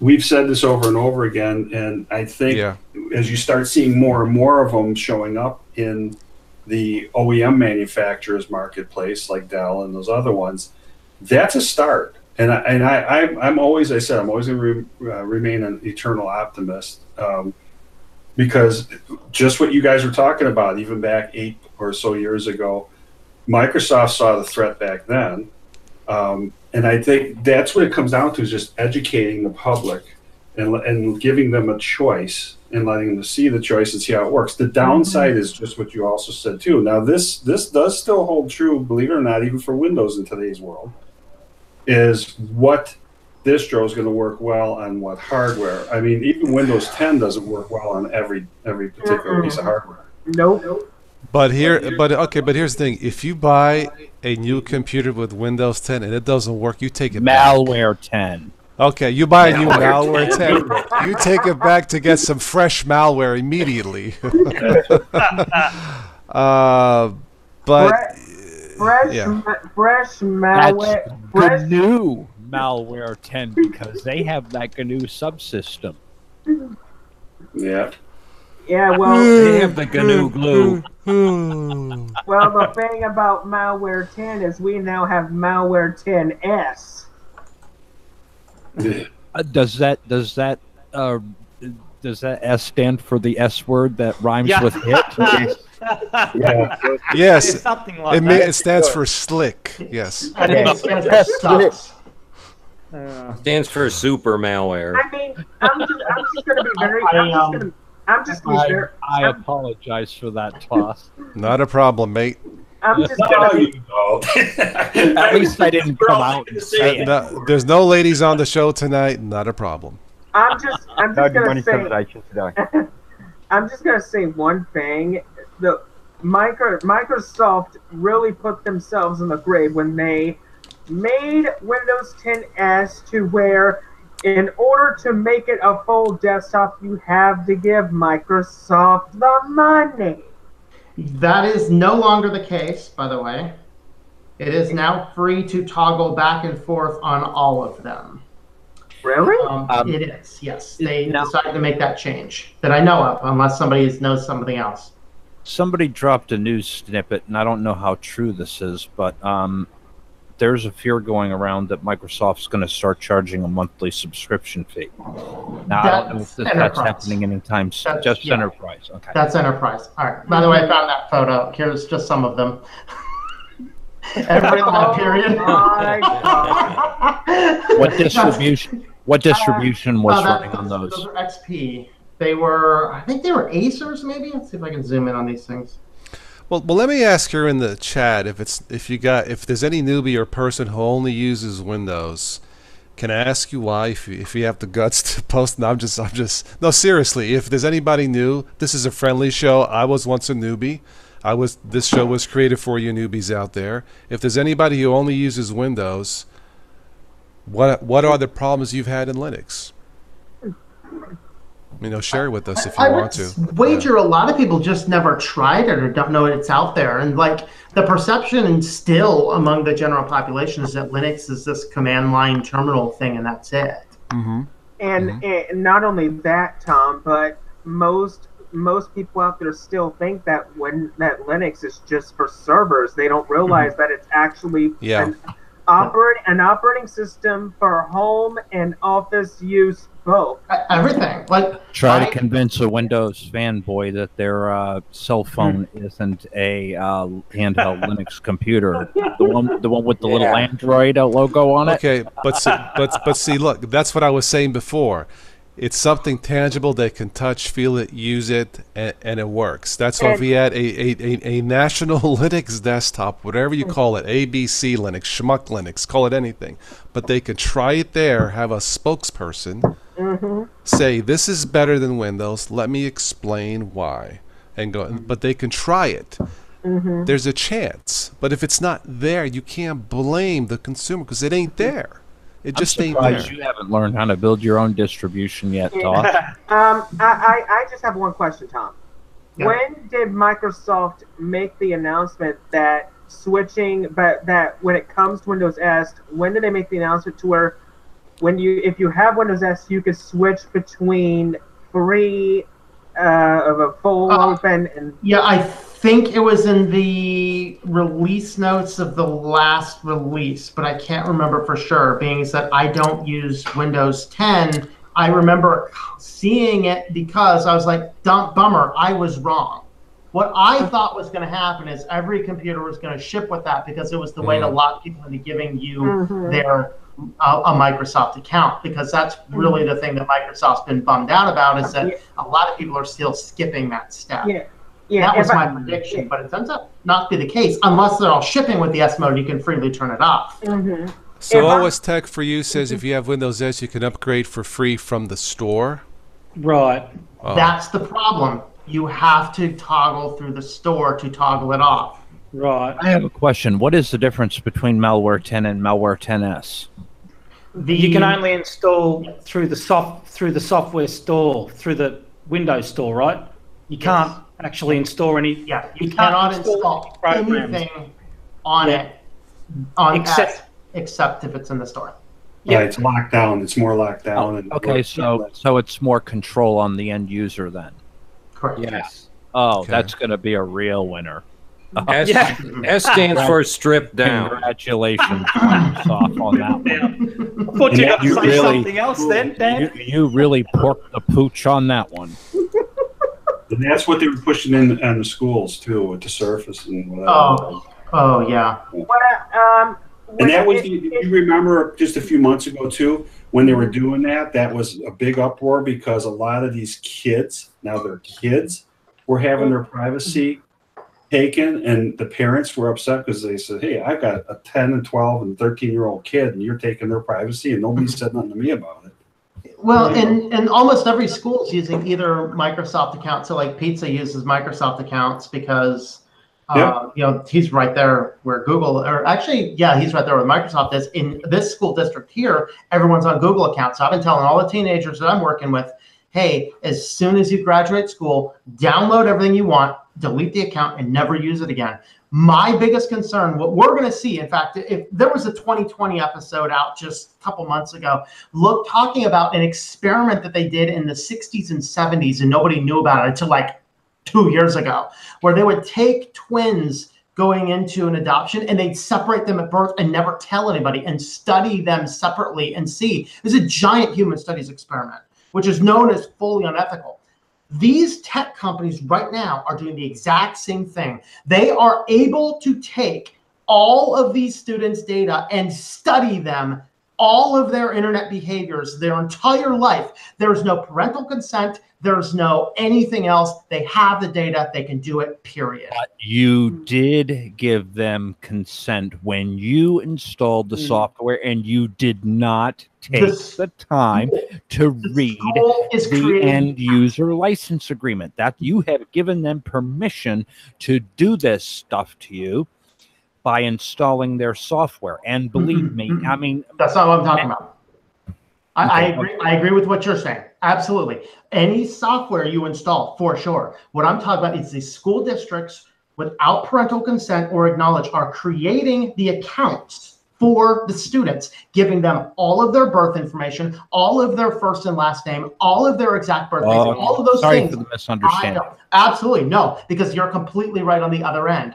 We've said this over and over again, and I think as you start seeing more and more of them showing up in the OEM manufacturers marketplace, like Dell and those other ones, that's a start. And I'm always going to remain an eternal optimist, because just what you guys were talking about, even back 8 or so years ago, Microsoft saw the threat back then. And I think that's what it comes down to, is just educating the public and giving them a choice and letting them see the choice and see how it works. The downside is just what you also said too. Now this does still hold true, believe it or not, even for Windows in today's world, is what distro is going to work well on what hardware. I mean, even Windows 10 doesn't work well on every particular piece of hardware. Nope. But here's the thing: if you buy a new computer with Windows 10 and it doesn't work, you take it malware 10. Okay, you buy a new malware 10. You take it back to get some fresh malware immediately. Fresh malware. That's GNU malware 10, because they have that GNU subsystem. Yeah. Yeah, well, they have the GNU glue. Well, the thing about malware 10 is we now have malware 10S. Does that S stand for the S word that rhymes with hit? Yeah. Yes. Something like that. It stands for slick. Yes. I think it stands for sucks. Stands for super malware. I mean, I'm just going to be very. I'm just going to be very. I apologize for that toss. Not a problem, mate. I'm just There going you go. At least I didn't come out and say it. No, there's no ladies on the show tonight. Not a problem. I'm just going to say. today. I'm just going to say one thing. The Microsoft really put themselves in the grave when they made Windows 10s to where, in order to make it a full desktop, you have to give Microsoft the money. That is no longer the case, by the way. It is now free to toggle back and forth on all of them. Really? It is, yes. They decided to make that change that I know of, unless somebody knows something else. Somebody dropped a news snippet, and I don't know how true this is, but there's a fear going around that Microsoft's going to start charging a monthly subscription fee. Now, I don't know if that's happening anytime soon. Just Enterprise. Okay. That's Enterprise. All right. By the way, I found that photo. Here's just some of them. Every time period. What distribution was running on those? Those are XP. They were, I think they were Acers, maybe. Let's see if I can zoom in on these things. Well, let me ask her in the chat if there's any newbie or person who only uses Windows. Can I ask you why? If you have the guts to post, no, no, seriously. If there's anybody new, this is a friendly show. I was once a newbie. This show was created for you newbies out there. If there's anybody who only uses Windows, what are the problems you've had in Linux? Share it with us if you want to. I would wager a lot of people just never tried it or don't know it's out there. And like the perception still among the general population is that Linux is this command line terminal thing and that's it. Mm-hmm. And not only that, Tom, but most people out there still think that Linux is just for servers. They don't realize that it's actually an operating system for home and office use both. Everything. Try to convince a Windows fanboy that their cell phone isn't a handheld Linux computer. The one with the little Android logo on it. Okay, but see, look, that's what I was saying before. It's something tangible. They can touch, feel it, use it, and it works. That's why if we had a national Linux desktop, whatever you call it, ABC Linux, Schmuck Linux, call it anything, but they could try it there, have a spokesperson say, this is better than Windows, let me explain why, and go. But they can try it. There's a chance. But if it's not there, you can't blame the consumer because it ain't there. It just ain't there. You haven't learned how to build your own distribution yet, Tom. I just have one question, Tom. Yeah. When did Microsoft make the announcement that that when it comes to Windows S, when did they make the announcement to where if you have Windows S, you can switch between free of a full open and I think it was in the release notes of the last release, but I can't remember for sure, being that I don't use Windows 10. I remember seeing it because I was like, bummer, I was wrong. What I thought was going to happen is every computer was going to ship with that because it was the way to lock people into giving you their a Microsoft account, because that's really the thing that Microsoft's been bummed out about, is that a lot of people are still skipping that step. That was my prediction, but it turns out not to be the case. Unless they're all shipping with the S mode, you can freely turn it off. So OS Tech for you says if you have Windows S, you can upgrade for free from the store? Right. That's the problem. You have to toggle through the store to toggle it off. Right. I have a question. What is the difference between Malware 10 and Malware 10s? You can only install through the software store, through the Windows store, right? You can't actually install any. Yeah, you cannot install anything on it except if it's in the store. Yeah, it's locked down. It's more locked down. Okay, so it's more control on the end user then. Correct. Yes. Oh, that's going to be a real winner. S stands for strip down. Congratulations, Microsoft, on that one. thought you were going to say something else then, Dan. You really porked the pooch on that one. And that's what they were pushing in on the schools too, with the Surface and whatever. Oh yeah. And that was, you remember just a few months ago too, when they were doing that, that was a big uproar because a lot of these kids, now they're kids, were having their privacy taken, and the parents were upset because they said, hey, I've got a 10 and 12 and 13-year-old kid, and you're taking their privacy, and nobody said nothing to me about it. Well, and almost every school is using either Microsoft accounts. So like Pizza uses Microsoft accounts because, he's right there where Google, or actually, yeah, he's right there where Microsoft is. In this school district here, everyone's on Google accounts. So I've been telling all the teenagers that I'm working with, hey, as soon as you graduate school, download everything you want, delete the account, and never use it again. My biggest concern, what we're going to see, in fact, if there was a 2020 episode out just a couple months ago, talking about an experiment that they did in the 60s and 70s, and nobody knew about it until like 2 years ago, where they would take twins going into an adoption and they'd separate them at birth and never tell anybody and study them separately and see. It's a giant human studies experiment, which is known as fully unethical. These tech companies right now are doing the exact same thing. They are able to take all of these students' data and study them, all of their internet behaviors, their entire life. There's no parental consent. There's no anything else. They have the data. They can do it, period. But you did give them consent when you installed the software, and you did not take the time to read the end user license agreement. That you have given them permission to do this stuff to you by installing their software. And believe me, I mean, that's not what I'm talking about. I agree. I agree with what you're saying. Absolutely. Any software you install, for sure. What I'm talking about is the school districts, without parental consent or acknowledge, are creating the accounts for the students, giving them all of their birth information, all of their first and last name, all of their exact birthdays, all of those things. Sorry for the misunderstanding. Absolutely. No, because you're completely right on the other end.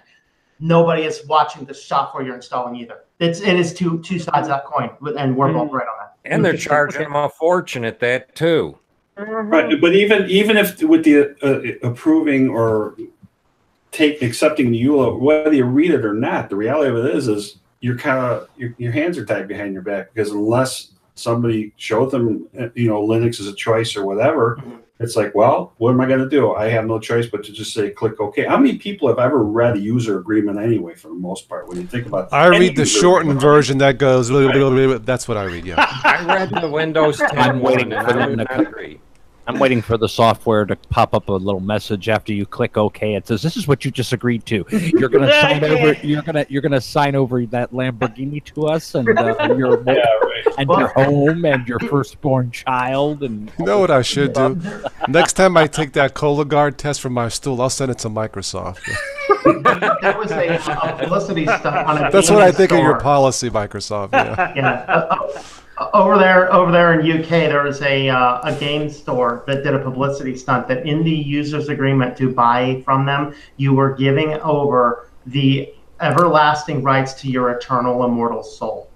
Nobody is watching the software you're installing either. It is two sides of that coin, and we're both right on that. And they're charging them a fortune at that too. Right, but even if with the approving or accepting the EULA, whether you read it or not, the reality of it is you're kind of your hands are tied behind your back, because unless somebody showed them, Linux is a choice or whatever, it's like, well, what am I going to do? I have no choice but to just say click OK. How many people have ever read a user agreement anyway, for the most part, when you think about it? I read the shortened version that goes, that's what I read, yeah. I read the Windows 10 one, and I would not agree. I'm waiting for the software to pop up a little message after you click OK. It says, "This is what you just agreed to. You're going to sign over. You're going to sign over that Lamborghini to us, and your your home, and your firstborn child." And you know what I should do? Next time I take that Cologuard test from my stool, I'll send it to Microsoft. That was a publicity stunt on a That's what I think of your policy, Microsoft. Yeah. Over there in UK, there was a game store that did a publicity stunt that in the user's agreement to buy from them, you were giving over the everlasting rights to your eternal immortal soul.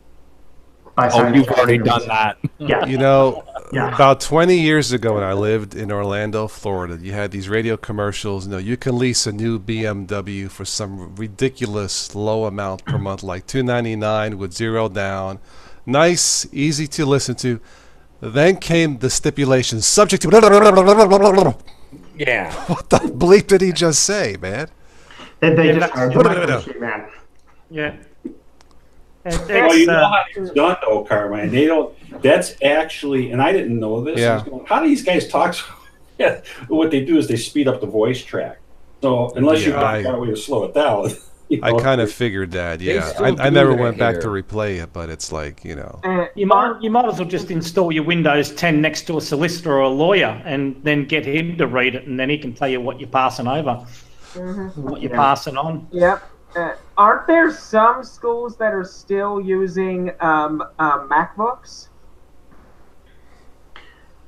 You've already done that. Yeah. About 20 years ago when I lived in Orlando, Florida, you had these radio commercials. You can lease a new BMW for some ridiculous low amount per month, like $299 with zero down. Nice, easy to listen to. Then came the stipulations subject to. Yeah. What the bleep did he just say, man? They just man. Yeah. Well, you know how it's done, though, Carmine. They don't. That's actually, and I didn't know this. Yeah. How do these guys talk? Yeah. What they do is they speed up the voice track. So unless you find a way to slow it down. I kind of figured that, yeah. I never went back to replay it, but it's like, You might as well just install your Windows 10 next to a solicitor or a lawyer and then get him to read it, and then he can tell you what you're passing over, what you're passing on. Yep. Aren't there some schools that are still using MacBooks?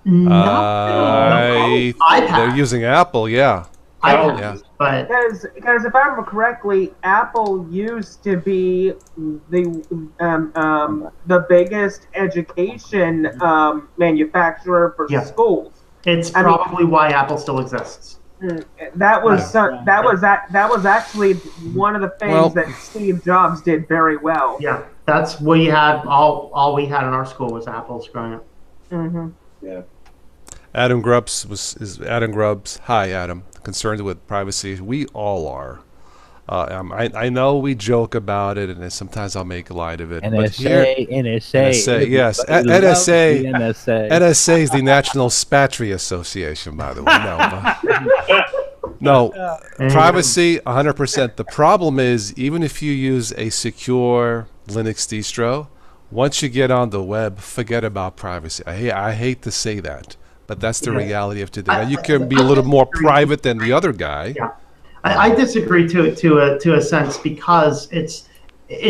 They're using Apple, yeah. iPads, but because if I remember correctly, Apple used to be the biggest education manufacturer for schools. It's probably why Apple still exists. That was actually one of the things that Steve Jobs did very well. Yeah, that's we had all we had in our school was Apples growing up. Mm-hmm. Yeah. Adam Grubbs is Adam Grubbs. Hi, Adam. Concerned with privacy. We all are. I know we joke about it, and sometimes I'll make light of it. NSA, yes. NSA is the National Spatry Association, by the way. No, privacy, 100%. The problem is, even if you use a secure Linux distro, once you get on the web, forget about privacy. I hate to say that, but that's the reality of today. Now, you can be a little more private than the other guy. Yeah. I disagree to a sense because it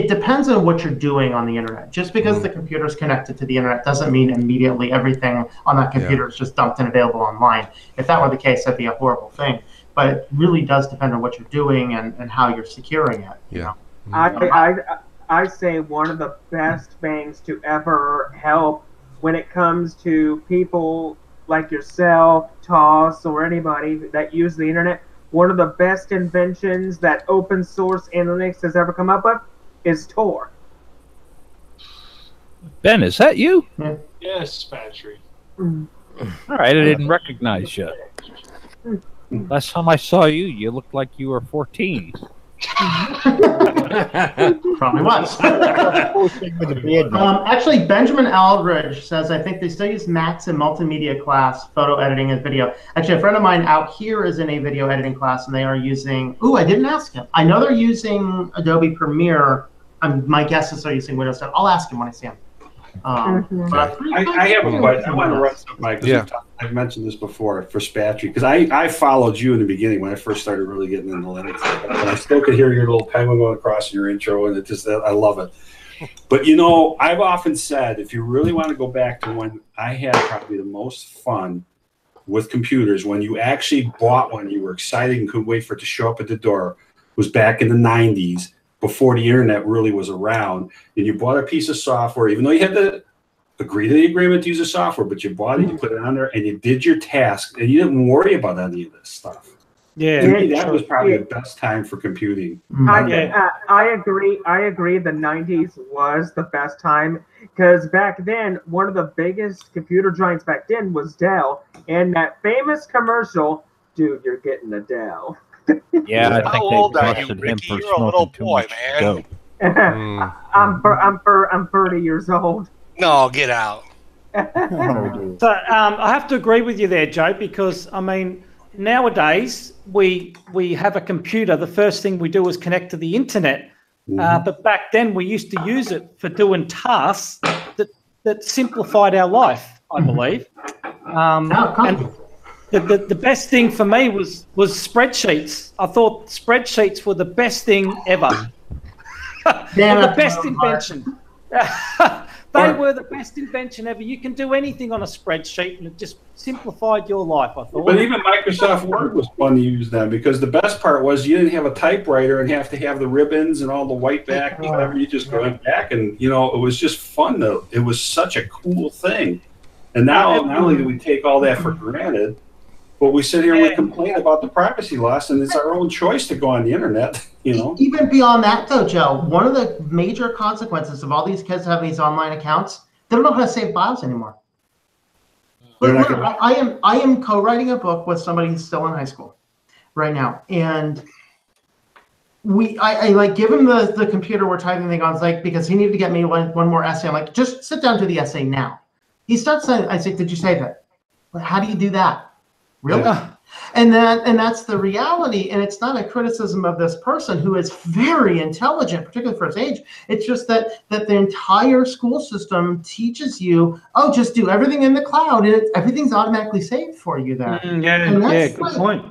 depends on what you're doing on the internet. Just because the computer is connected to the internet doesn't mean immediately everything on that computer is just dumped and available online. If that were the case, that'd be a horrible thing. But it really does depend on what you're doing and how you're securing it. Yeah. I say one of the best things to ever help when it comes to people like yourself, Toss, or anybody that use the internet. One of the best inventions that open source and Linux has ever come up with is Tor. Ben, is that you? Yeah. Yes, Patrick. All right, I didn't recognize you. Last time I saw you, you looked like you were 14. Probably was. Actually, Benjamin Aldridge says, I think they still use Macs in multimedia class, photo editing and video. Actually, a friend of mine out here is in a video editing class, and they are using, I didn't ask him. I know they're using Adobe Premiere. My guess is they're using Windows 10. I'll ask him when I see him. I have a question. I want to run something, Mike. I've mentioned this before for Spatry, because I followed you in the beginning when I first started really getting into Linux. And I still could hear your little penguin going across in your intro, and I love it. But, I've often said, if you really want to go back to when I had probably the most fun with computers, when you actually bought one, you were excited and couldn't wait for it to show up at the door, was back in the 90s. Before the internet really was around, and you bought a piece of software, even though you had to agree to the agreement to use the software, but you bought it, you put it on there, and you did your task, and you didn't worry about any of this stuff. Yeah, to me, that was probably the best time for computing. I agree. The 90s was the best time because back then, one of the biggest computer giants back then was Dell, and that famous commercial, "Dude, you're getting a Dell." Yeah, I think how old are you, Ricky? You're a little boy, man. I'm 30 years old. No, get out. So I have to agree with you there, Joe, because nowadays we have a computer. The first thing we do is connect to the internet. But back then we used to use it for doing tasks that simplified our life, I believe. And the best thing for me was spreadsheets. I thought spreadsheets were the best thing ever. The best invention. They were the best invention ever. You can do anything on a spreadsheet, and it just simplified your life, I thought. But even Microsoft Word was fun to use then, because the best part was you didn't have a typewriter and have to have the ribbons and all the white back and whatever. You just went back, and it was just fun, though. It was such a cool thing. And now, not only do we take all that for granted, but we sit here and we complain about the privacy loss, and it's our own choice to go on the internet, Even beyond that, though, Joe, one of the major consequences of all these kids having these online accounts, they don't know how to save files anymore. Look, I am co-writing a book with somebody who's still in high school right now, and I give him the computer we're typing thing on, because he needed to get me one more essay. I'm like, just sit down to the essay now. He starts saying, I say, did you save it? How do you do that? Really? Yeah. And that's the reality, and it's not a criticism of this person who is very intelligent, particularly for his age. It's just that the entire school system teaches you, just do everything in the cloud, and everything's automatically saved for you there. Good point.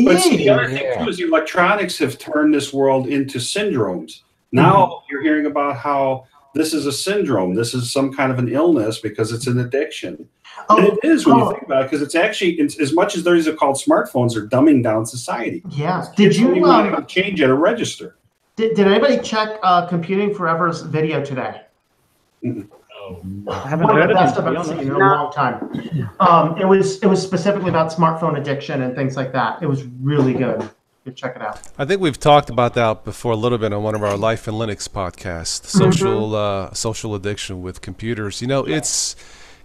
But see, the other thing too is electronics have turned this world into syndromes. Now you're hearing about how this is a syndrome. This is some kind of an illness because it's an addiction. And it is when you think about it, because it's actually, as much as these are called smartphones, they're dumbing down society. Yeah. Did you want to change at a register? Did anybody check Computing Forever's video today? I haven't heard of it. Best I've seen in a long time. It was specifically about smartphone addiction and things like that. It was really good. You check it out. I think we've talked about that before a little bit on one of our Life in Linux podcasts. Social addiction with computers. You know, it's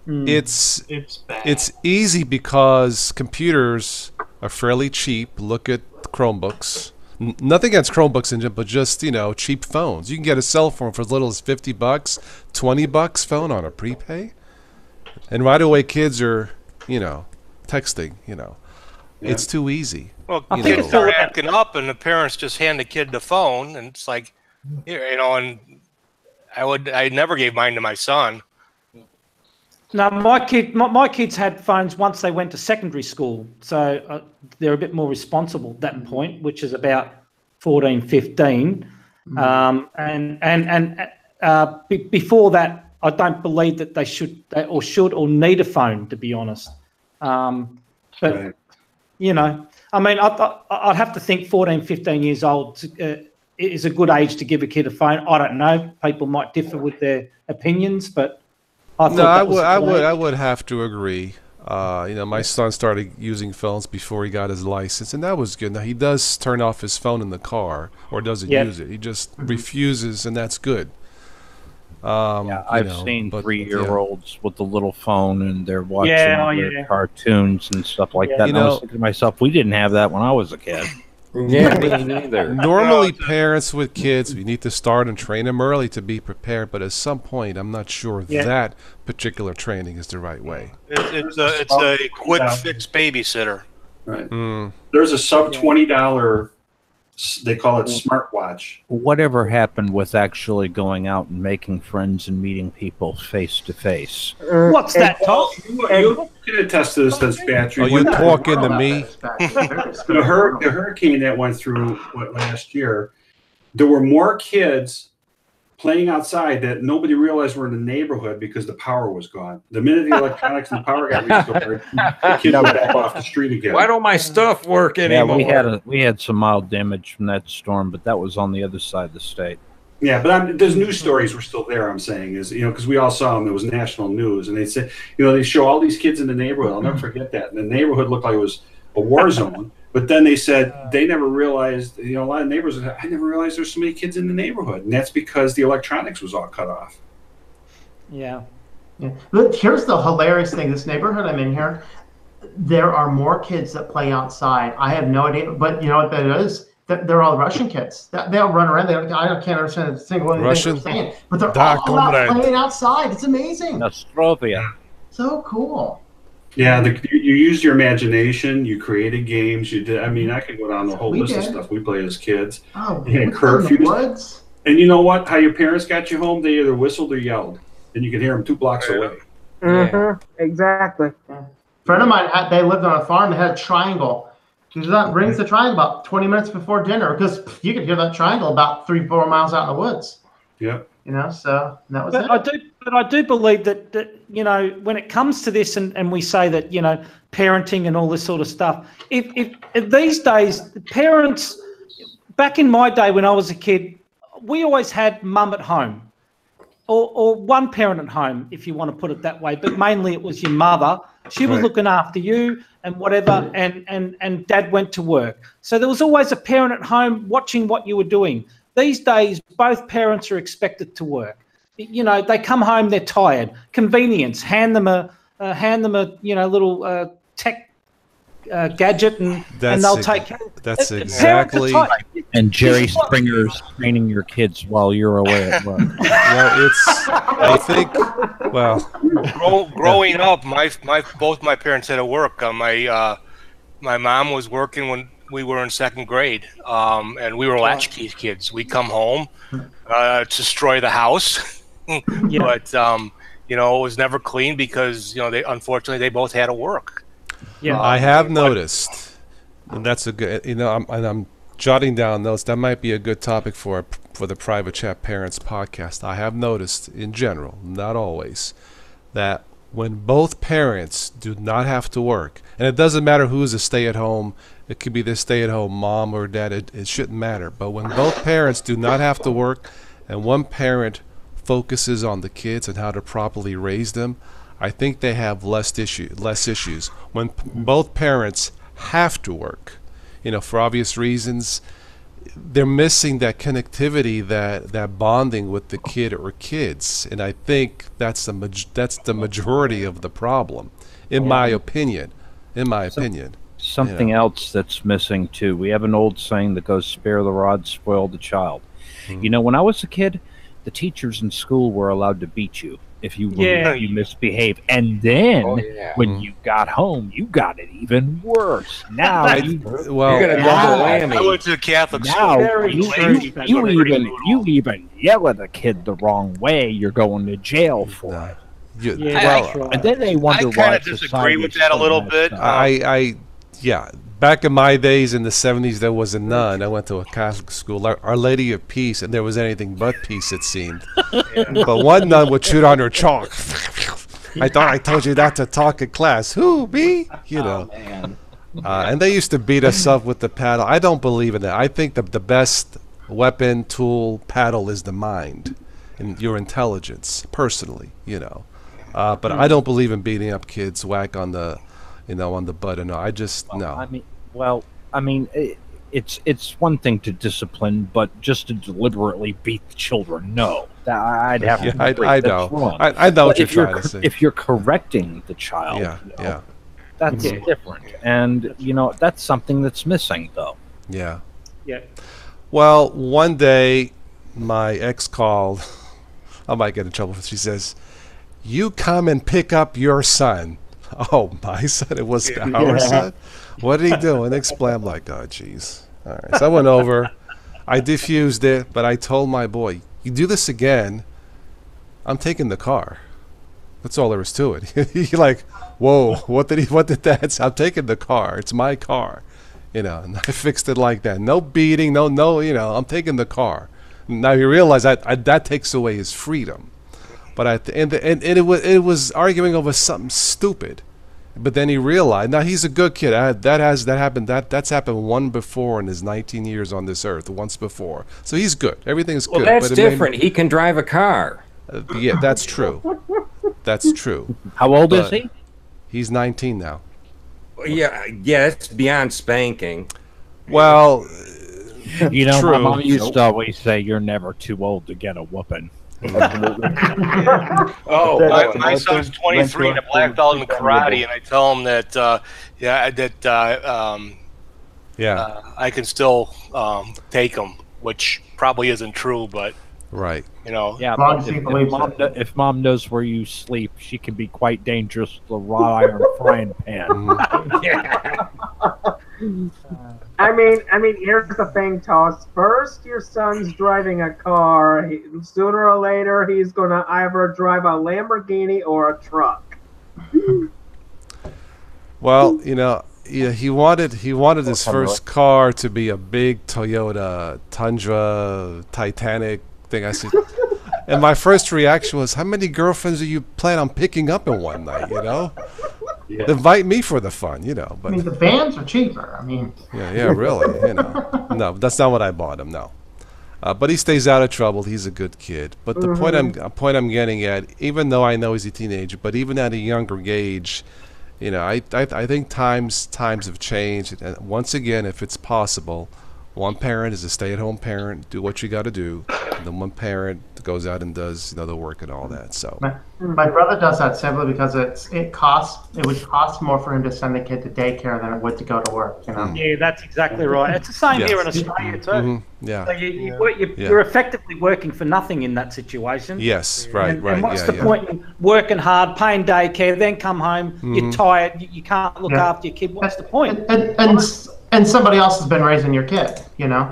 bad. It's easy because computers are fairly cheap. Look at Chromebooks. Nothing against Chromebooks, but just, you know, cheap phones. You can get a cell phone for as little as $50, $20 phone on a prepay. And right away kids are, you know, texting, you know. Yeah. It's too easy. Well, kids are acting up and the parents just hand the kid the phone and it's like, you know, and I never gave mine to my son. No, my kids had phones once they went to secondary school, so they're a bit more responsible at that point, which is about 14, 15. Before that, I don't believe that they should or need a phone, to be honest. But you know, I mean, I'd have to think 14, 15 years old is a good age to give a kid a phone. I don't know. People might differ with their opinions, but I would have to agree. You know, my son started using phones before he got his license, and that was good. Now he does turn off his phone in the car, or doesn't use it. He just refuses, and that's good. I've seen 3-year-olds with the little phone, and they're watching their cartoons and stuff like that. And I was thinking to myself, we didn't have that when I was a kid. Yeah, me neither. Normally, parents with kids, we need to start and train them early to be prepared. But at some point, I'm not sure that particular training is the right way. It's a quick fix babysitter. Right. There's a sub $20. They call it smartwatch. Whatever happened with actually going out and making friends and meeting people face to face? What's that, Tom? You can attest to this, Patrick. Are you talking to me? The hurricane that went through last year, there were more kids playing outside that nobody realized were in the neighborhood because the power was gone. The minute the electronics and the power got restored, the kids were back off the street again. Why don't my stuff work anymore? Yeah, we had some mild damage from that storm, but that was on the other side of the state. Yeah, but those news stories were still there. I'm saying is, you know, because we all saw them. It was national news, and they said, you know, they show all these kids in the neighborhood. I'll never forget that. And the neighborhood looked like it was a war zone. But then they said they never realized, you know, a lot of neighbors said, I never realized there's so many kids in the neighborhood. And that's because the electronics was all cut off. Yeah. Look, here's the hilarious thing. This neighborhood I'm in here, there are more kids that play outside. I have no idea. But you know what that is? They're all Russian kids. They all run around. I can't understand a single one of the things they're saying. But they're all out playing outside. It's amazing. Nostrovia. So cool. Yeah, you used your imagination. You created games. You did. I mean, I could go down the whole list of stuff we played as kids. Oh, you had curfews. And you know what? How your parents got you home? They either whistled or yelled, and you could hear them 2 blocks away. Exactly. A friend of mine, they lived on a farm. They had a triangle. He rings the triangle about 20 minutes before dinner because you could hear that triangle about 3-4 miles out in the woods. Yep. You know, so that was it. I do believe that you know, when it comes to this, and we say that, you know, parenting and all this sort of stuff. If these days, parents, back in my day when I was a kid, we always had mum at home, or one parent at home, if you want to put it that way. But mainly it was your mother. She was looking after you and whatever, and dad went to work. So there was always a parent at home watching what you were doing. These days, both parents are expected to work. You know, they come home, they're tired. Convenience. Hand them a you know, little tech gadget, and they'll take care. That's exactly. And Jerry Springer's training your kids while you're away at work. Well, I think. Well, growing up, both my parents had to work. My mom was working when we were in 2nd grade, and we were latchkey kids. We'd come home, destroy the house, but you know, it was never clean because, you know, unfortunately they both had to work. Yeah, I have noticed, and that's a good. You know, I'm jotting down notes. That might be a good topic for for the Private Chat Parents podcast, I have noticed in general, not always, that when both parents do not have to work, and it doesn't matter who's a stay-at-home, it could be the stay-at-home mom or dad, it shouldn't matter. But when both parents do not have to work and one parent focuses on the kids and how to properly raise them, I think they have less issues. When both parents have to work, for obvious reasons, they're missing that connectivity, that bonding with the kid or kids, and I think that's the majority of the problem, in my opinion. Something else that's missing too. We have an old saying that goes, "Spare the rod, spoil the child." When I was a kid, the teachers in school were allowed to beat you if you misbehave, and then when you got home, you got it even worse. Now you're gonna double whammy. I went to a Catholic school. You even yell at a kid the wrong way, you're going to jail for it. And then they wonder why. I kind of disagree with that a little bit. Back in my days in the 70s, there was a nun. I went to a Catholic school, Our Lady of Peace, and there was anything but peace, it seemed. But one nun would shoot on her chalk. I thought I told you not to talk in class. Who, me? And they used to beat us up with the paddle. I don't believe in that. I think the best weapon, tool, paddle is the mind and your intelligence, personally, But I don't believe in beating up kids, whack on the on the butt. No, I just no. It's one thing to discipline, but just to deliberately beat the children, no. I'd have to. I know. I know what you're trying to say. If you're correcting the child, that's different, and that's something that's missing, though. Yeah. Well, one day, my ex called. I might get in trouble if she says, "You come and pick up your son." Oh, my son? It was our son? What did he do? And explain. I'm like, oh, jeez. All right. So I went over. I diffused it, but I told my boy, you do this again, I'm taking the car. That's all there is to it. He's like, whoa, what did that say? I'm taking the car. It's my car. And I fixed it like that. No beating, no, I'm taking the car. Now you realize that takes away his freedom. But it was arguing over something stupid. But then he realized, now he's a good kid. That's happened one before in his 19 years on this earth, once before. So he's good. Everything's good. Well, that's different. He can drive a car. Yeah, that's true. That's true. How old is he? He's 19 now. Yeah, it's beyond spanking. Well, true. My mom used to always say, "You're never too old to get a whooping." My son's 23 and a black belt in karate, and I tell him that I can still take him, which probably isn't true, but right, Yeah, if mom knows where you sleep, she can be quite dangerous with a wrought iron frying pan. I mean, here's the thing, Toss. First, your son's driving a car. Sooner or later, he's gonna either drive a Lamborghini or a truck. Well, he wanted his first car to be a big Toyota Tundra Titanic thing. I said, and my first reaction was, "How many girlfriends do you plan on picking up in one night?" Yeah. Invite me for the fun, But the vans are cheaper. Yeah, really, No, that's not what I bought him. No, but he stays out of trouble. He's a good kid. But the point I'm getting at, even though I know he's a teenager, but even at a younger age, I think times have changed. And once again, if it's possible, one parent is a stay-at-home parent. Do what you got to do. And then one parent goes out and does the work and all that. So my brother does that simply because it would cost more for him to send the kid to daycare than it would to go to work. Yeah, that's exactly right. It's the same here in Australia too. Mm-hmm. Yeah. So you're effectively working for nothing in that situation. Yes, right. And what's the point in working hard, paying daycare, then come home, you're tired, you can't look after your kid. What's the point? And somebody else has been raising your kid. Yeah.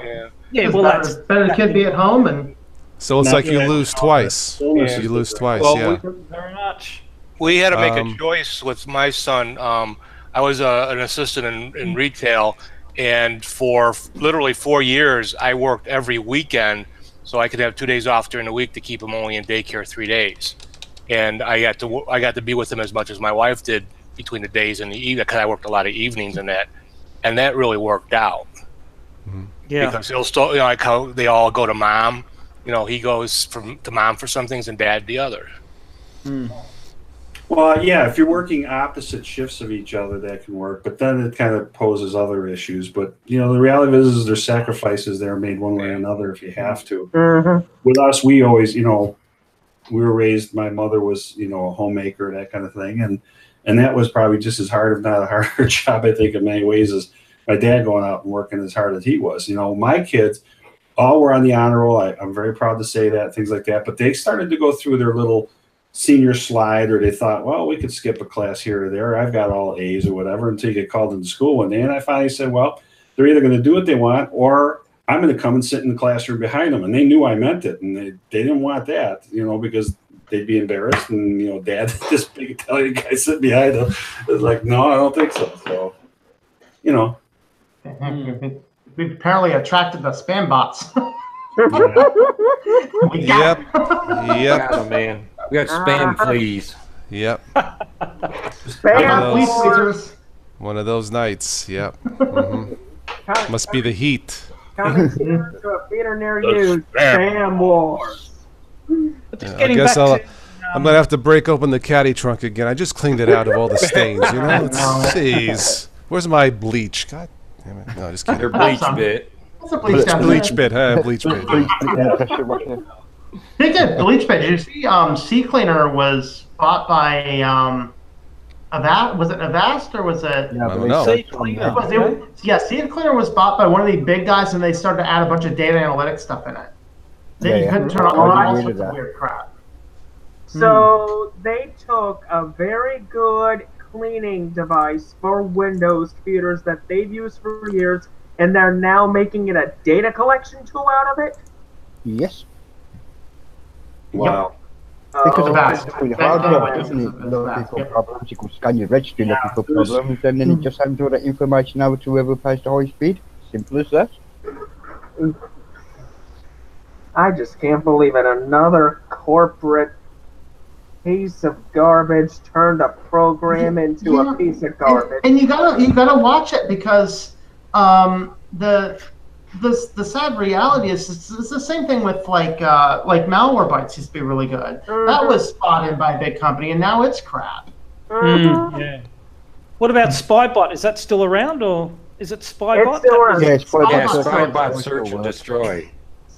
Well, that's better the kid be at home and. So it's like you lose twice. Yeah. You lose twice. Well, very much. We had to make a choice with my son. I was an assistant in retail, and for literally 4 years, I worked every weekend so I could have 2 days off during the week to keep him only in daycare 3 days. And I got to be with him as much as my wife did between the days and the evening, because I worked a lot of evenings and that really worked out. Yeah. Because he'll still, you know, like how they all go to mom. You know, he goes to mom for some things and dad the other. Well, yeah, if you're working opposite shifts of each other, that can work. But then it kind of poses other issues. But, you know, the reality is there's sacrifices that are made one way or another if you have to. With us, we always, you know, we were raised, my mother was, you know, a homemaker, that kind of thing. And that was probably just as hard, if not a harder job, I think, in many ways, as my dad going out and working as hard as he was. You know, my kids all were on the honor roll. I'm very proud to say that, things like that. But they started to go through their little senior slide, or they thought, well, we could skip a class here or there. I've got all A's or whatever, until you get called into school one day. And I finally said, well, they're either going to do what they want, or I'm going to come and sit in the classroom behind them. And they knew I meant it. And they didn't want that, you know, because they'd be embarrassed. And, you know, Dad, this big Italian guy sitting behind them, was like, no, I don't think so. So, you know. We've apparently attracted the spam bots. Yep. Oh, man. We got spam fleas. Yep. Spam one of those nights. Yep. Must be the heat. Coming soon to a theater near you. Spam wars. I guess I'm gonna have to break open the caddy trunk again. I just cleaned it out of all the stains. You know. Jeez. Where's my bleach? God damn it. No, just kidding. Your bleach bit. What's a bleach down Bleach bit, huh? Bleach bit. Speaking of bleach bit, did you see Sea Cleaner was bought by Avast? Was it Avast or was it? I don't know. Sea Cleaner was bought by one of the big guys, and they started to add a bunch of data analytics stuff in it. You couldn't turn on all sorts of weird crap. So they took a very good cleaning device for Windows computers that they've used for years, and they're now making it a data collection tool out of it? Yes. Wow. Because of that, it's really hard job, isn't it? Looking for problems, you can scan your registry looking for problems, and then it just hands all that information over to whoever pays the high speed. Simple as that. I just can't believe it. Another corporate piece of garbage turned a program into a piece of garbage. And you gotta watch it, because the sad reality is it's the same thing with like Malwarebytes used to be really good. That was bought in by a big company, and now it's crap. Yeah. What about Spybot? Is that still around, or is it Spybot? It's still around. Yeah, Spybot search and destroy.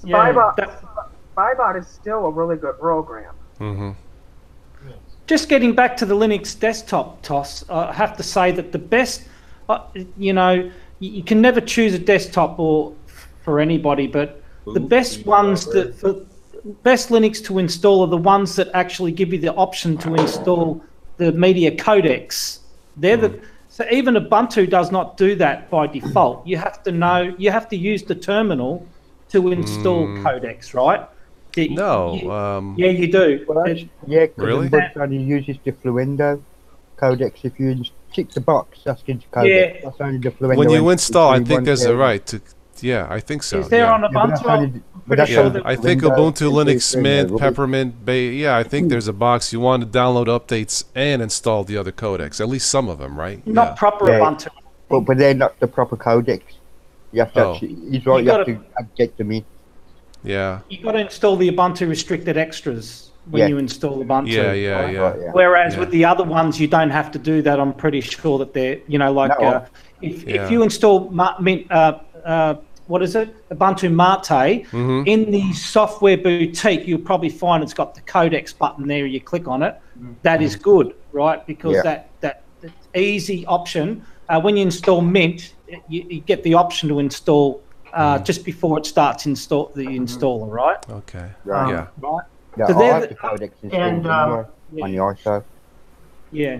Spybot is still a really good program. Just getting back to the Linux desktop toss, I have to say that the best, you know, you can never choose a desktop or for anybody, but the best ones the best Linux to install are the ones that actually give you the option to install the media codecs. So even Ubuntu does not do that by default. You have to use the terminal to install codecs, right? No. Yeah, you do. Well, yeah, really? Ubuntu uses the Fluendo codecs. If you tick the box asking to codec, that's only the Fluendo. When you install, I think there's a right to. Yeah, I think so. Is there on Ubuntu? I think Ubuntu, Linux, Mint, Peppermint, I think there's a box. You want to download updates and install the other codecs, at least some of them, right? Not proper Ubuntu. But they're not the proper codecs. You have to he's right, you have to get them in. Yeah. You got to install the Ubuntu restricted extras when you install Ubuntu. Yeah. Whereas with the other ones, you don't have to do that. I'm pretty sure that they're, you know, like if you install Mint, what is it? Ubuntu Mate, in the software boutique, you'll probably find it's got the codecs button there. You click on it. That is good, right? Because that easy option. When you install Mint, you get the option to install just before it starts the installer, right? Okay. Right. Yeah, So I have the codecs installed on the ISO. Yeah.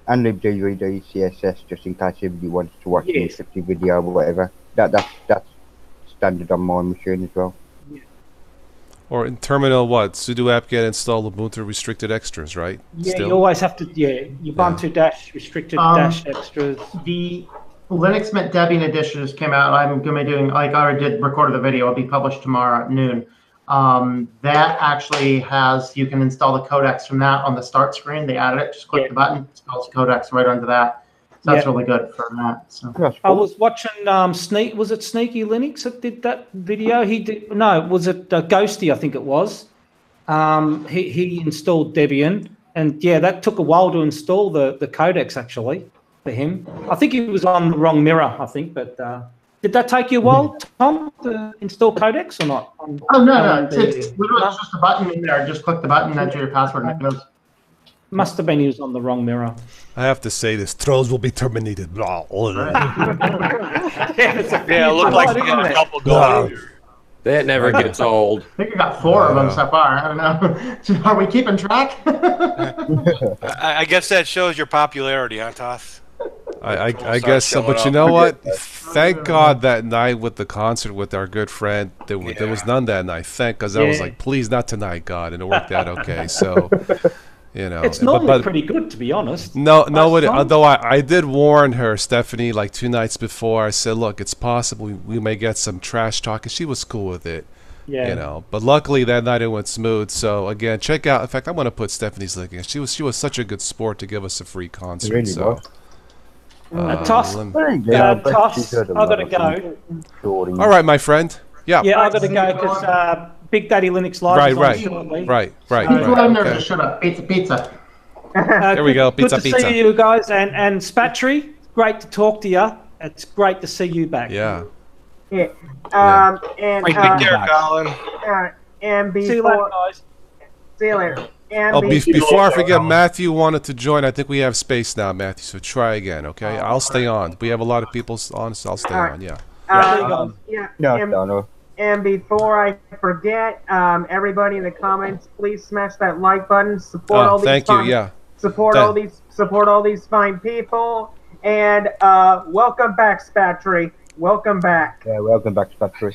And libdvd CSS, just in case everybody wants to watch an encrypted video or whatever. That's standard on my machine as well. Or in terminal, sudo apt-get install Ubuntu restricted extras, right? Yeah, you always have to. Ubuntu dash restricted dash extras. The Linux Mint Debian edition just came out. I'm going to be doing, like I already recorded the video. It'll be published tomorrow at noon. that actually has, you can install the codecs from that on the start screen. They added it. Just click the button, installs codecs right under that. So that's really good for that. So I was watching was it Sneaky Linux that did that video? He did was it Ghosty? I think it was. He installed Debian, and yeah, that took a while to install the codecs actually for him. I think he was on the wrong mirror. I think, but did that take you a while, Tom, to install codecs or not? Oh no, it's literally just a button in there. Just click the button, enter your password, and it goes. Must have been he was on the wrong mirror. I have to say this. Trolls will be terminated. Yeah, it looked like we got a couple going. That never gets old. I think we got 4 of them so far. I don't know. Are we keeping track? I guess that shows your popularity, huh, Toth? I guess so. But you know what? Thank God that night with the concert with our good friend, there was none that night. Because I was like, please, not tonight, God. And it worked out okay. So... You know, it's normally pretty good, to be honest. Although I did warn her, Stephanie, like 2 nights before. I said, look, it's possible we may get some trash talk, and she was cool with it. Yeah. You know, but luckily that night it went smooth. So again, check out. In fact, I'm going to put Stephanie's link in. She was such a good sport to give us a free concert. Really so. Toss, I've got to go. All right, my friend. Yeah. Yeah, I've got to go because Big Daddy Linux Live is on shortly. Right. Okay. Shut up. Pizza. There we go. Pizza. Good to see you guys. And Spatry, great to talk to you. It's great to see you back. Yeah. And take care, Colin. And before, see you later, guys. See you later. And before I forget, Matthew wanted to join. I think we have space now, Matthew. So try again, okay? I'll stay on. We have a lot of people on, so I'll stay on. Yeah. And before I forget, everybody in the comments, please smash that like button. Support all these. Support all these fine people. And welcome back, Spatry. Welcome back. Yeah, welcome back, Spatry.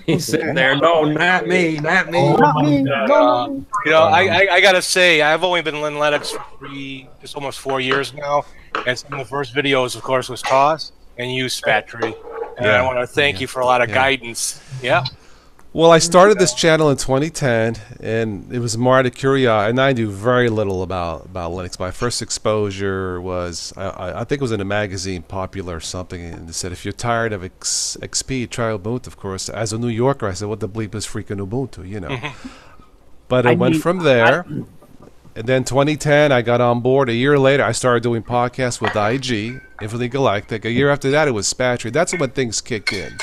He's sitting there. No, not me. Not me. You know, I gotta say, I've only been in Linux for just almost 4 years now, and some of the first videos, of course, was Toss and you, Spatry. And I want to thank you for a lot of guidance. Yeah. Well, I started this channel in 2010, and it was more out of curiosity, and I knew very little about Linux. My first exposure was, I think it was in a magazine, Popular or something, and it said, if you're tired of XP, try Ubuntu, of course. As a New Yorker, I said, what the bleep is freaking Ubuntu, you know? But I went from there, and then 2010, I got on board. A year later, I started doing podcasts with IG, Infinitely Galactic. A year after that, it was Spatry. That's when things kicked in.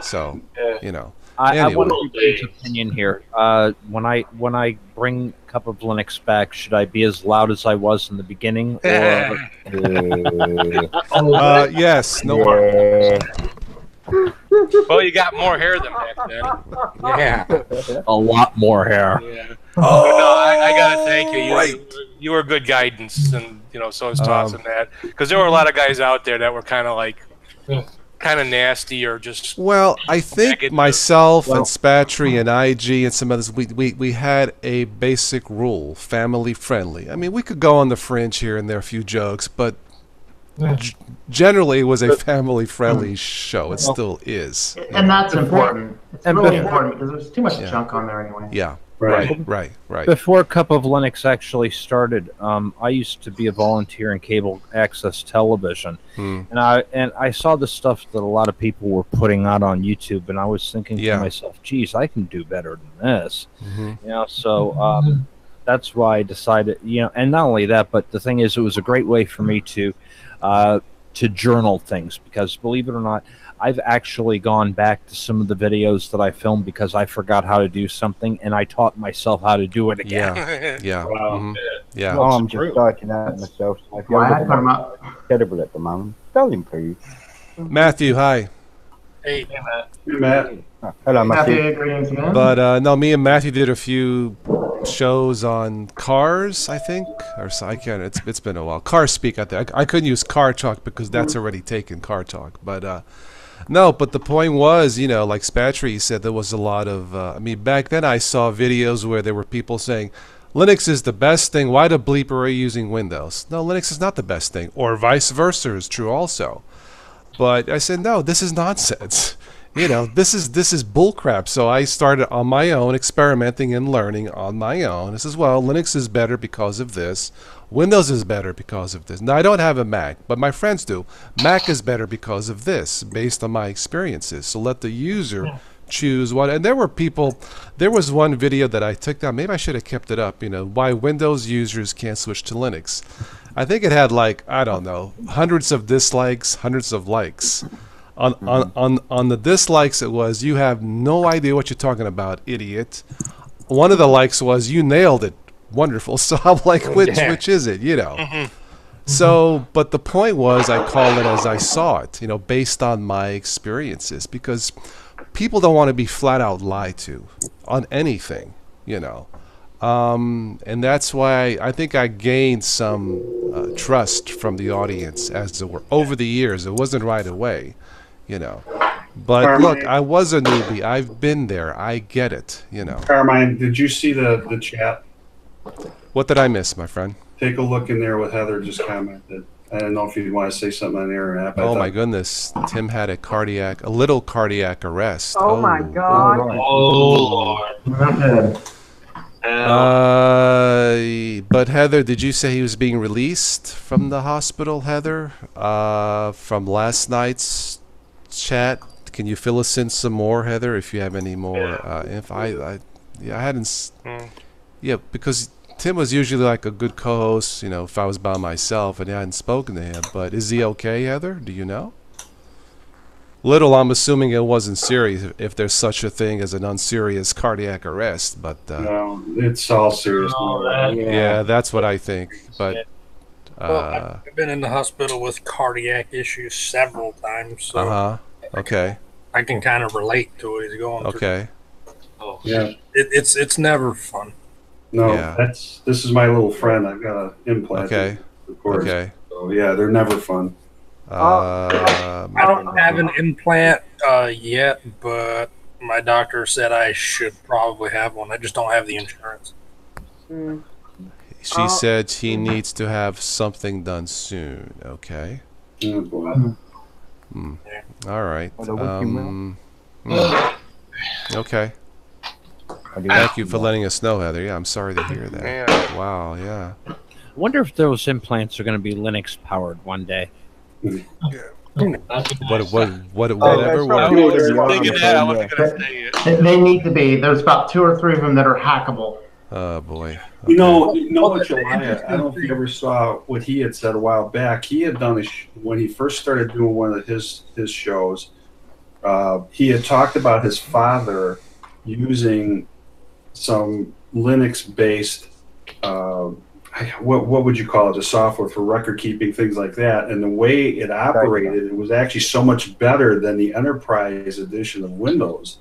So, you know. I want everybody's opinion here. When I bring Cup of Linux back, should I be as loud as I was in the beginning? Or... yes. No more. Well, you got more hair than back then. Yeah. A lot more hair. Yeah. Oh, no, I gotta thank you. You were good guidance, and you know, so is Toss and that, because there were a lot of guys out there that were kind of like, kind of nasty or just. Well, I think myself and Spatry and IG and some others, we had a basic rule: family friendly. I mean, we could go on the fringe here and there, a few jokes, but. Generally, it was a family-friendly show. It still is. And that's important. It's really important because there's too much junk on there anyway. Yeah. Right. Before Cup of Linux actually started, I used to be a volunteer in cable access television, and I saw the stuff that a lot of people were putting out on YouTube, and I was thinking to myself, "Geez, I can do better than this." You know, so that's why I decided. You know, and not only that, but the thing is, it was a great way for me to journal things, because believe it or not, I've actually gone back to some of the videos that I filmed because I forgot how to do something, and I taught myself how to do it again. Yeah. Well, I'm just starting out myself. So if you're terrible at the moment, they'll improve. Matthew, hi. Hey, Matt. Hello, Matthew. Greetings again. But no, me and Matthew did a few shows on cars, I think, or so I can't. It's been a while. Car Speak, I think. I couldn't use Car Talk because that's already taken, Car Talk. But no, but the point was, you know, like Spatry said, there was a lot of. I mean, back then I saw videos where there were people saying, Linux is the best thing. Why the bleep are you using Windows? No, Linux is not the best thing, or vice versa is true also. But I said, no, this is nonsense. You know, this is bullcrap. So I started on my own, experimenting and learning on my own. This is, well, Linux is better because of this. Windows is better because of this. Now, I don't have a Mac, but my friends do. Mac is better because of this, based on my experiences. So let the user choose what. And there was one video that I took down. Maybe I should have kept it up, you know, why Windows users can't switch to Linux. I think it had, like, I don't know, hundreds of dislikes, hundreds of likes. On the dislikes, it was, you have no idea what you're talking about, idiot. One of the likes was, you nailed it. Wonderful. So I'm like, which is it, you know? So, but the point was, I call it as I saw it, you know, based on my experiences, because people don't want to be flat out lied to on anything, you know. And that's why I think I gained some trust from the audience as it were over the years. It wasn't right away, you know. But look, I was a newbie. I've been there. I get it, you know. Carmine, did you see the chat? What did I miss, my friend? Take a look in there what Heather just commented. I don't know if you want to say something on air or not. Oh my goodness, Tim had a little cardiac arrest. Oh my God. Oh Lord. But Heather, did you say he was being released from the hospital, Heather? From last night's chat, can you fill us in some more, Heather, if you have any more info? I hadn't. Yeah, because Tim was usually like a good co-host, you know, if I was by myself and I hadn't spoken to him. But is he okay, Heather? Do you know? Little, I'm assuming it wasn't serious, if there's such a thing as an unserious cardiac arrest. But no, it's all serious. Yeah, that's what I think. But well, I've been in the hospital with cardiac issues several times. So okay. I can kind of relate to what he's going through. Okay. Oh, yeah. It's never fun. No, this is my little friend. I've got an implant. Okay. Of course. Okay. So yeah, they're never fun. I don't have an implant yet, but my doctor said I should probably have one. I just don't have the insurance. She said he needs to have something done soon. Okay. Oh, boy. All right. Okay. Thank you for letting us know, Heather. Yeah, I'm sorry to hear that. Yeah. Wow, yeah. I wonder if those implants are going to be Linux powered one day. They need to be. There's about 2 or 3 of them that are hackable. Oh boy. Okay. You know what, Jelaya? I don't know if you ever saw what he had said a while back. He had done when he first started doing one of his shows. He had talked about his father using some Linux-based, what would you call it, a software for record keeping, things like that. And the way it operated, it was actually so much better than the Enterprise edition of Windows.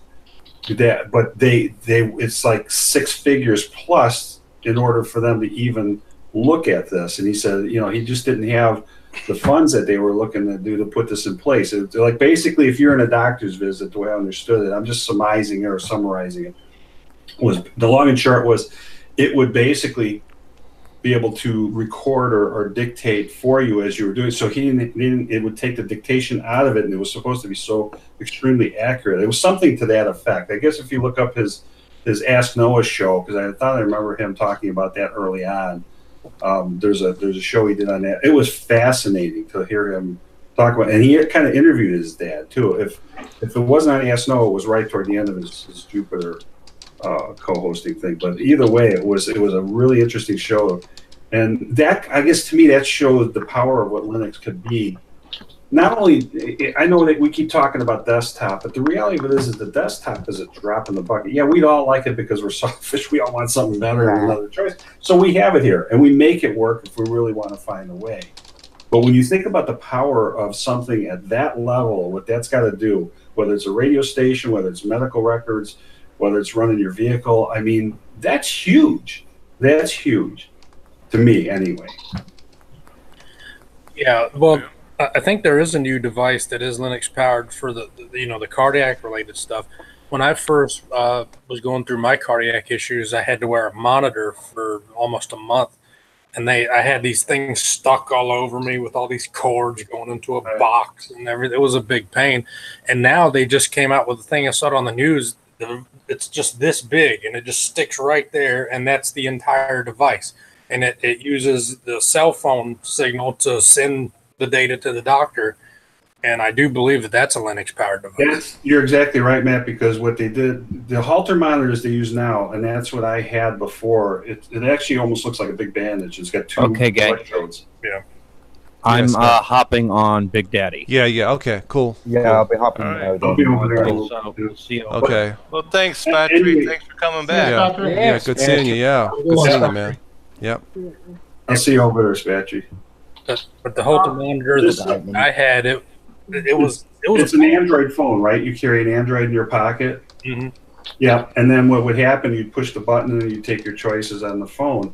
But it's like 6 figures plus in order for them to even look at this. And he said, you know, he just didn't have the funds that they were looking to do to put this in place. It's like basically, if you're in a doctor's visit, the way I understood it, I'm just surmising or summarizing it, was the long and short was it would basically be able to record or dictate for you as you were doing. So it would take the dictation out of it, and it was supposed to be so extremely accurate. It was something to that effect. I guess if you look up his Ask Noah show, because I thought I remember him talking about that early on. There's a show he did on that. It was fascinating to hear him talk about, and he kind of interviewed his dad too. If it wasn't on Ask Noah, it was right toward the end of his Jupiter co-hosting thing. But either way, it was a really interesting show, and that, I guess, to me, that showed the power of what Linux could be. Not only, I know that we keep talking about desktop, but the reality of it is that the desktop is a drop in the bucket. Yeah, we'd all like it because we're selfish. We all want something better and another choice. So we have it here, and we make it work if we really want to find a way. But when you think about the power of something at that level, what that's got to do, whether it's a radio station, whether it's medical records, whether it's running your vehicle, I mean, that's huge. That's huge, to me anyway. Yeah, well, I think there is a new device that is Linux powered for the cardiac related stuff. When I first was going through my cardiac issues, I had to wear a monitor for almost a month. and I had these things stuck all over me with all these cords going into a box and everything. It was a big pain. And now they just came out with a thing I saw it on the news. It's just this big, and it just sticks right there, and that's the entire device. And it uses the cell phone signal to send the data to the doctor. And I do believe that that's a Linux-powered device. You're exactly right, Matt, because what they did, the Halter monitors they use now, and that's what I had before, it actually almost looks like a big bandage. It's got two electrodes. Yeah. I'm hopping on Big Daddy. Yeah, okay, cool. Yeah, I'll be hopping. I'll be over there. So we'll see you. Okay. Well, thanks, Patrick. Thanks for coming back. Yeah, good seeing you. Yeah, good seeing you, man. Yep. I'll see you over there, Spatchy. But the Halter monitor that I had, it was it's an Android phone, right? You carry an Android in your pocket. Mm-hmm. Yeah, and then what would happen? You'd push the button and you take your choices on the phone.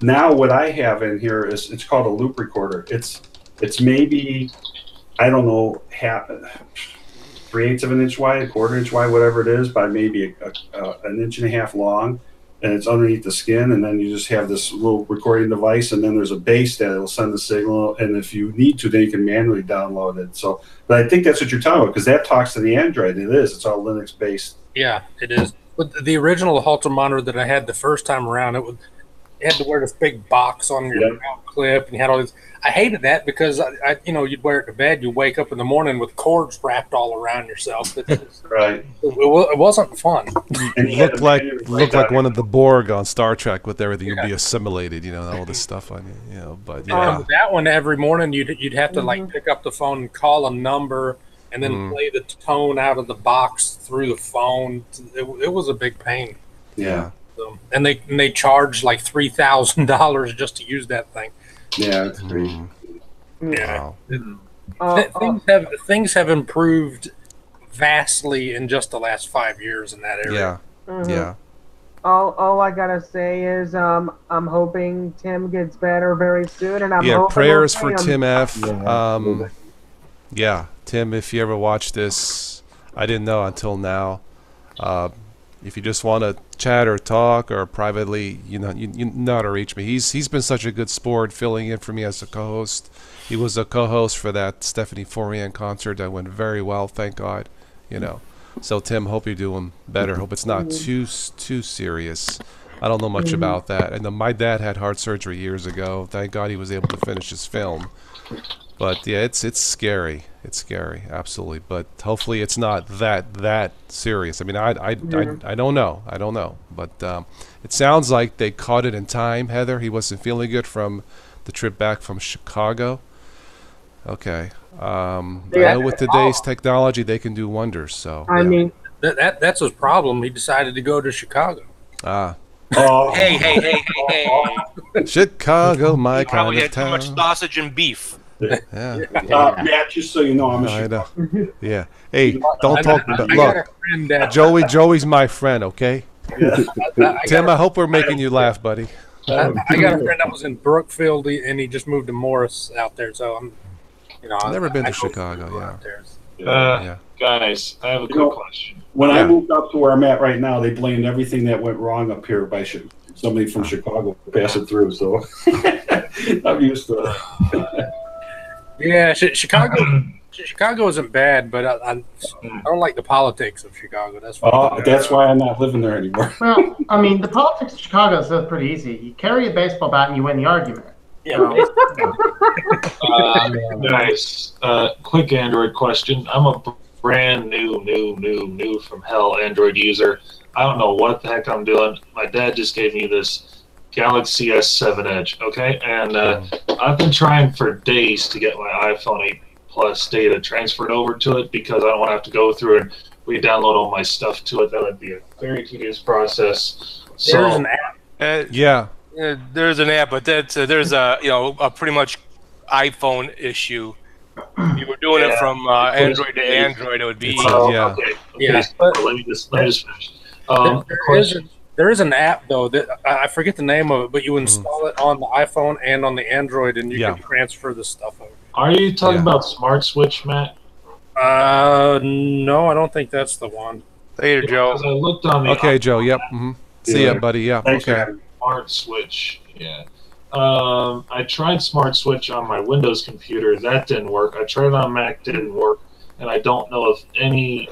Now what I have in here is it's called a loop recorder. It's maybe, I don't know, 3/8 of an inch wide, 1/4 inch wide, whatever it is, by maybe an inch and a half long, and it's underneath the skin, and then you just have this little recording device, and then there's a base that will send the signal, and if you need to, then you can manually download it. So, but I think that's what you're talking about, because that talks to the Android. It is. It's all Linux based. Yeah, it is. But the original Halter monitor that I had the first time around, you had to wear this big box on your mount clip, and you had all these. I hated that because you'd wear it to bed, you wake up in the morning with cords wrapped all around yourself. Right. It wasn't fun. And it looked like one of the Borg on Star Trek with everything would be assimilated, all this stuff on you, but yeah. That one every morning you'd have to like pick up the phone and call a number and then play the tone out of the box through the phone. It was a big pain. Yeah. And they charge like $3,000 just to use that thing. Yeah, it's crazy. Yeah, things have improved vastly in just the last 5 years in that area. Yeah. All I gotta say is I'm hoping Tim gets better very soon, and I'm hoping prayers for Tim F. Tim, if you ever watch this, I didn't know until now. If you just want to chat or talk or privately, you know how to reach me. He's been such a good sport, filling in for me as a co-host. He was a co-host for that Stephanie Forian concert that went very well, thank God. So Tim, hope you're doing better. Hope it's not too serious. I don't know much about that. And my dad had heart surgery years ago. Thank God he was able to finish his film. But yeah, it's scary. It's scary, absolutely. But hopefully it's not that serious. I mean, I don't know. I don't know. But it sounds like they caught it in time, Heather. He wasn't feeling good from the trip back from Chicago. Okay. I know with today's technology, they can do wonders. So I mean, that's his problem. He decided to go to Chicago. Ah. Oh. Hey. Chicago, my kind of town. Too much sausage and beef. Yeah. Matt, just so you know, I'm a Chicago. Yeah. Hey, don't talk about. Look, Joey's my friend. Okay. Yeah. Tim, I hope we're making you laugh, buddy. I got a friend that was in Brookfield, and he just moved to Morris out there. So I've never been to Chicago. Guys, I have a quick question. When I moved up to where I'm at right now, they blamed everything that went wrong up here by somebody from Chicago passing through. So I'm used to it. Yeah, Chicago isn't bad, but I don't like the politics of Chicago. That's why I'm not living there anymore. Well, I mean, the politics of Chicago is pretty easy. You carry a baseball bat and you win the argument. Nice. Quick Android question. I'm a brand new from hell Android user. I don't know what the heck I'm doing. My dad just gave me this Galaxy S7 Edge, okay? And I've been trying for days to get my iPhone 8 Plus data transferred over to it because I don't want to have to go through and re-download all my stuff to it. That would be a very tedious process. So, there's an app. There's an app, but there's a pretty much iPhone issue. If you were doing it from Android to Android, it would be easy. Okay. But let me just finish. There is an app though that I forget the name of it, but you install it on the iPhone and on the Android, and you can transfer the stuff over. Are you talking about Smart Switch, Matt? No, I don't think that's the one. Later, Joe. I looked on the Joe. Yep. See ya, buddy. Yeah. Thanks, okay. Smart Switch. Yeah. I tried Smart Switch on my Windows computer. That didn't work. I tried it on Mac. Didn't work. And I don't know of any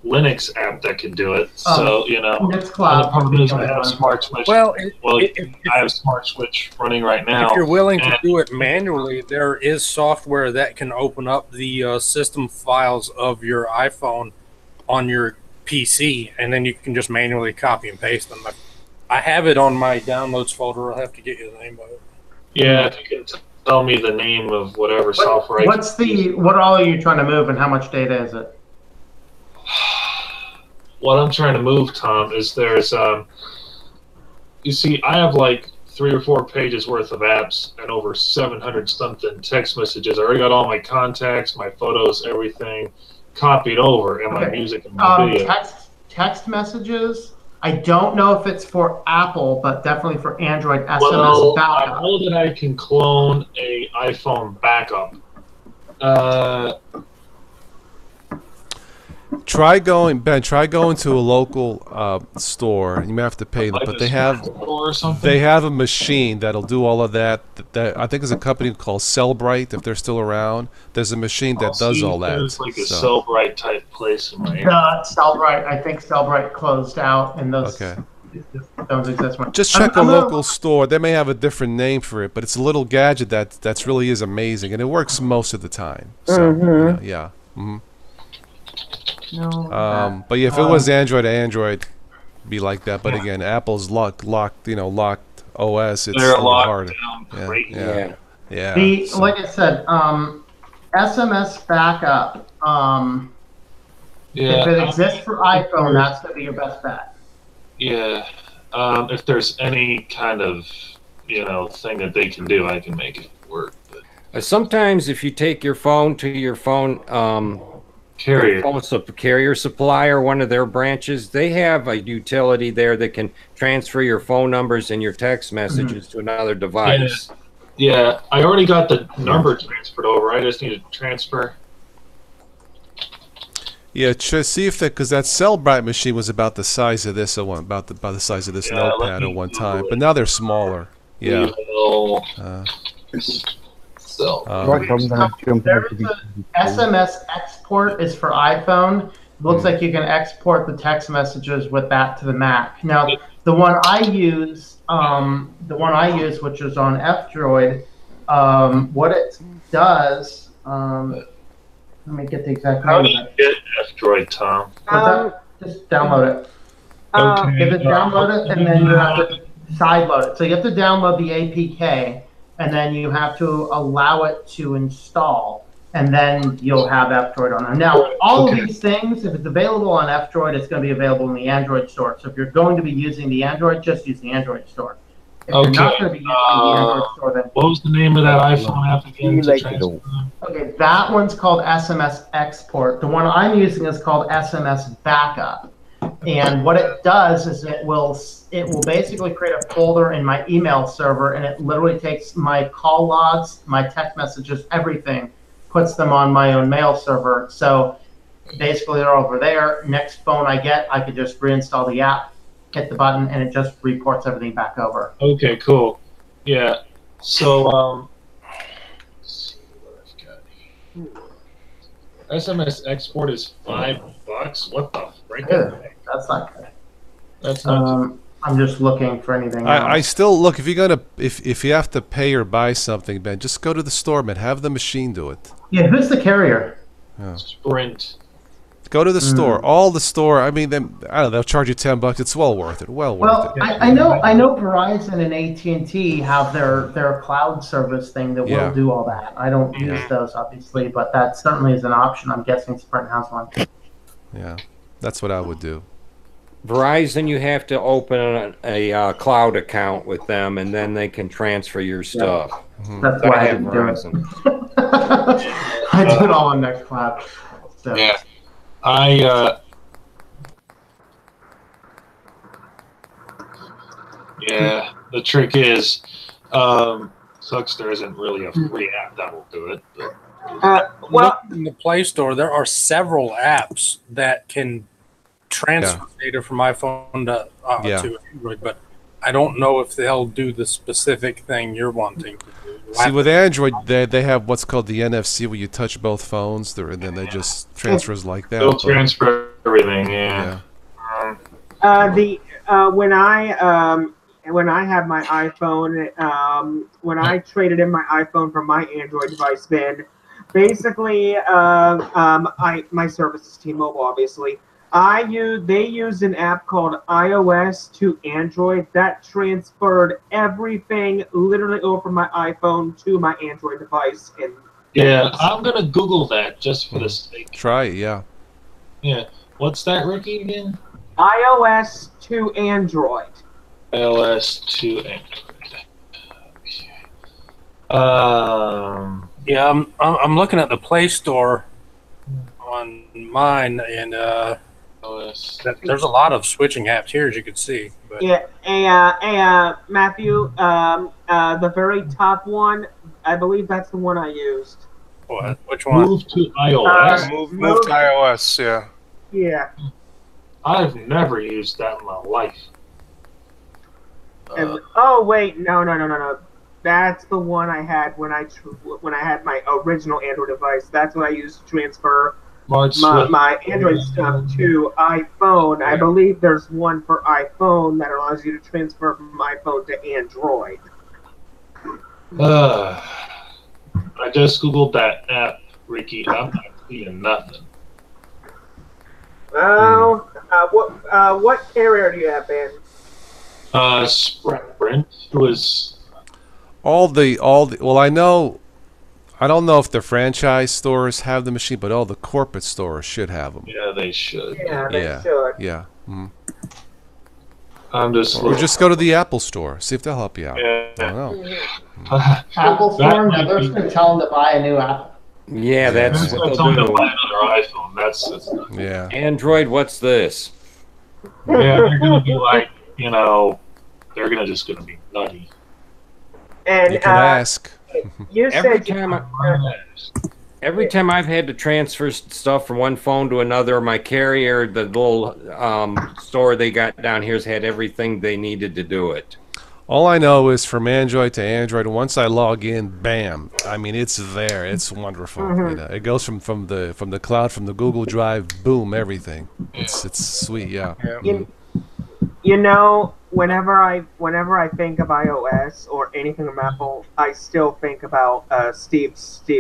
Linux app that can do it. So Nextcloud. the problem is I have Smart Switch. Well, I have Smart Switch running right now. If you're willing to do it manually, there is software that can open up the system files of your iPhone on your PC, and then you can just manually copy and paste them. I have it on my downloads folder. I'll have to get you the name of it. Yeah, if you can tell me the name of whatever software. What all are you trying to move, and how much data is it? What I'm trying to move, Tom, is there's you see, I have like 3 or 4 pages worth of apps and over 700 something text messages. I already got all my contacts, my photos, everything copied over, and my music and my video. Text messages. I don't know if it's for Apple, but definitely for Android. SMS Well, backup. I know that I can clone a iPhone backup. Try going to a local store. You may have to pay them, but they have a machine that'll do all of that. That I think is a company called Cellbrite. If they're still around, there's a machine that does all that. There's like a Cellbrite type place in my area. Cellbrite. I think Cellbrite closed out, and those don't exist anymore. Just check a local store. They may have a different name for it, but it's a little gadget that's really is amazing, and it works most of the time. So yeah. Mm-hmm. No, but yeah, if it was Android to Android, it'd be like that. But again, Apple's locked OS. It's They're a little locked harder. down. Yeah. Like I said, SMS backup. If it exists for iPhone, that's going to be your best bet. Yeah. If there's any kind of thing that they can do, I can make it work. But sometimes if you take your phone to your phone carrier supplier, one of their branches, they have a utility there that can transfer your phone numbers and your text messages to another device. Yeah, I already got the number transferred over. I just need to transfer. Yeah, see if because that Cellbrite machine was about the size of this about the size of this notepad at one time, but now they're smaller. Yeah. SMS export is for iPhone. Looks like you can export the text messages with that to the Mac. Now, the one I use, which is on F-Droid, what it does, let me get the exact name. How do you get F-Droid, Tom? Just download it. Okay. You have to download it, and then you have to sideload it. So you have to download the APK, and then you have to allow it to install, and then you'll have F-Droid on there. Now, all of these things, if it's available on F-Droid, it's going to be available in the Android store. So if you're going to be using the Android, just use the Android store. If you're not going to be using the Android store, then... What was the name of that iPhone app again? Okay, that one's called SMS Export. The one I'm using is called SMS Backup. And what it does is it will basically create a folder in my email server, and it literally takes my call logs, my text messages, everything, puts them on my own mail server. So basically they're over there. Next phone I get, I could just reinstall the app, hit the button, and it just reports everything back over. Okay, cool. Yeah. So let's see what I've got here. SMS export is $5. What the frick? That's not good. That's not I'm just looking for anything else. I still look if you have to pay or buy something, Ben, just go to the store, man. Have the machine do it. Yeah, who's the carrier? Sprint. Go to the store. All the store. I mean, I don't know. They'll charge you $10. It's well worth it. Well worth it. I know Verizon and AT&T have their cloud service thing that will do all that. I don't use those obviously, but that certainly is an option. I'm guessing Sprint has one. Yeah, that's what I would do. Verizon, you have to open a cloud account with them, and then they can transfer your stuff. That's why I have Verizon. I do it all on Nextcloud. So. Yeah. Yeah, the trick is, sucks there isn't really a free app that will do it. But. Well, in the Play Store, there are several apps that can transfer data from iPhone to Android, but I don't know if they'll do the specific thing you're wanting to do. See, with Android, they have what's called the NFC, where you touch both phones, and then they just transfers like that. They'll transfer everything. When I had my iPhone, when I traded in my iPhone from my Android device, then basically, my service is T-Mobile, obviously. They used an app called iOS to Android that transferred everything literally over from my iPhone to my Android device. I'm gonna Google that just for the sake. Try it, yeah. Yeah, what's that, Ricky, again? iOS to Android. iOS to Android. Yeah, I'm looking at the Play Store on mine, and there's a lot of switching apps here, as you can see. But. Yeah, Matthew, the very top one, I believe that's the one I used. What? Which one? Move to iOS. Move to iOS. Yeah. Yeah. I've never used that in my life. Oh wait, no. That's the one I had when I had my original Android device. That's what I used to transfer my Android stuff to iPhone. I believe there's one for iPhone that allows you to transfer from iPhone to Android. I just Googled that app, Ricky. I'm not seeing nothing. Oh, what carrier do you have, Ben? Sprint was all the. Well, I don't know if the franchise stores have the machine, but all the corporate stores should have them. Yeah, they should. Yeah, they should. Yeah. Mm-hmm. I'm just. Or just go to the Apple store. See if they'll help you out. Yeah. I don't know. Apple store? No, they're just going to tell them to buy a new Apple. Yeah, that's what they'll do. To buy another iPhone. That's yeah. Android, what's this? Yeah, they're gonna be like, they're just gonna be nutty. And you can ask. You Every time I've had to transfer stuff from one phone to another, my carrier, the little store they got down here's had everything they needed to do it. All I know is from Android to Android, once I log in, bam! I mean, it's there. It's wonderful. Mm-hmm. It goes from the cloud, from the Google Drive, boom, everything. It's sweet, yeah. Whenever I think of iOS or anything from Apple, I still think about Steve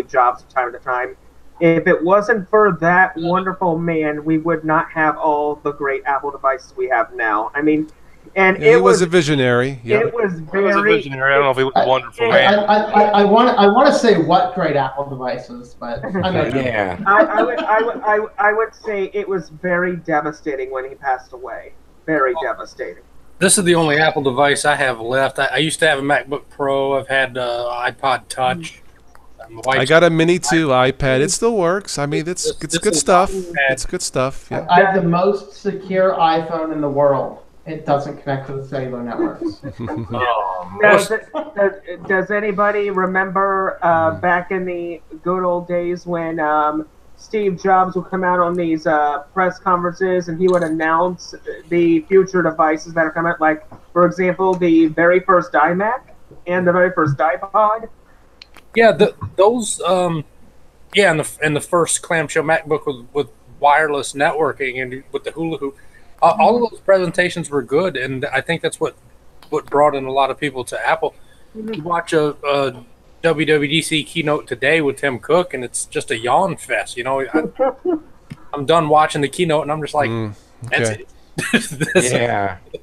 Jobs from time to time. If it wasn't for that wonderful man, we would not have all the great Apple devices we have now. I mean, he was a visionary. Yeah. It was very. He was a visionary. I don't know if he was a wonderful man. I want to say what great Apple devices, but yeah. I would say it was very devastating when he passed away. Very devastating. This is the only Apple device I have left. I used to have a MacBook Pro. I've had iPod Touch. I got a Mini 2 iPad. It still works. I mean, it's good stuff. It's good stuff. Yeah. I have the most secure iPhone in the world. It doesn't connect to the cellular networks. Does anybody remember back in the good old days when Steve Jobs would come out on these press conferences and he would announce the future devices that are coming out, like, for example, the very first iMac and the very first iPod? Yeah, those and the first clamshell MacBook with wireless networking and with the hula hoop. All of those presentations were good, and I think that's what brought in a lot of people to Apple. You watch a WWDC keynote today with Tim Cook, and it's just a yawn fest. I'm done watching the keynote, and I'm just like, that's it.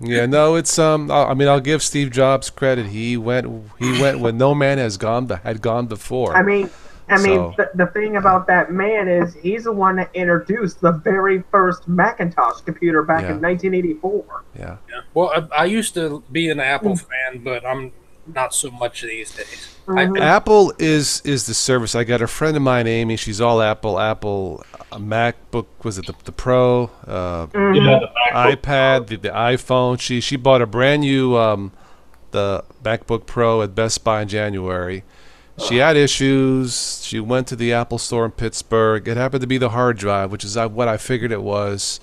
Yeah. No, it's I mean, I'll give Steve Jobs credit. He went when no man had gone before. I mean, the thing about that man is he's the one that introduced the very first Macintosh computer back in 1984. Yeah. Well, I used to be an Apple fan, but I'm not so much these days. Apple is the service. I got a friend of mine, Amy. She's all Apple. Apple MacBook, was it the Pro? The MacBook iPad, the iPhone. She bought a brand new the MacBook Pro at Best Buy in January. She had issues. She went to the Apple store in Pittsburgh. It happened to be the hard drive, which is what I figured it was.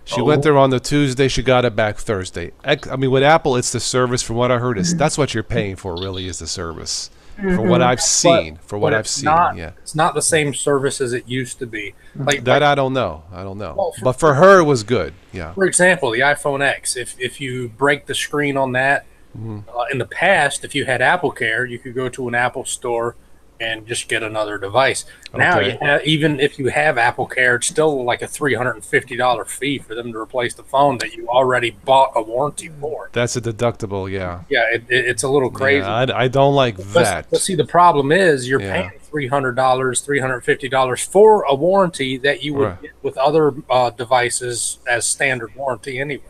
She went there on the Tuesday. She got it back Thursday. I mean, with Apple, it's the service. From what I heard, that's what you're paying for. Really, is the service. For what I've seen. It's not the same service as it used to be. I don't know. Well, but for her, it was good. Yeah. For example, the iPhone X. If you break the screen on that, in the past, if you had Apple Care, you could go to an Apple store and just get another device. Now, even if you have Apple Care, it's still like a $350 fee for them to replace the phone that you already bought a warranty for. That's a deductible, yeah. Yeah, it's a little crazy. Yeah, I don't like that. But see, the problem is you're paying $300, $350 for a warranty that you would get with other devices as standard warranty anyway.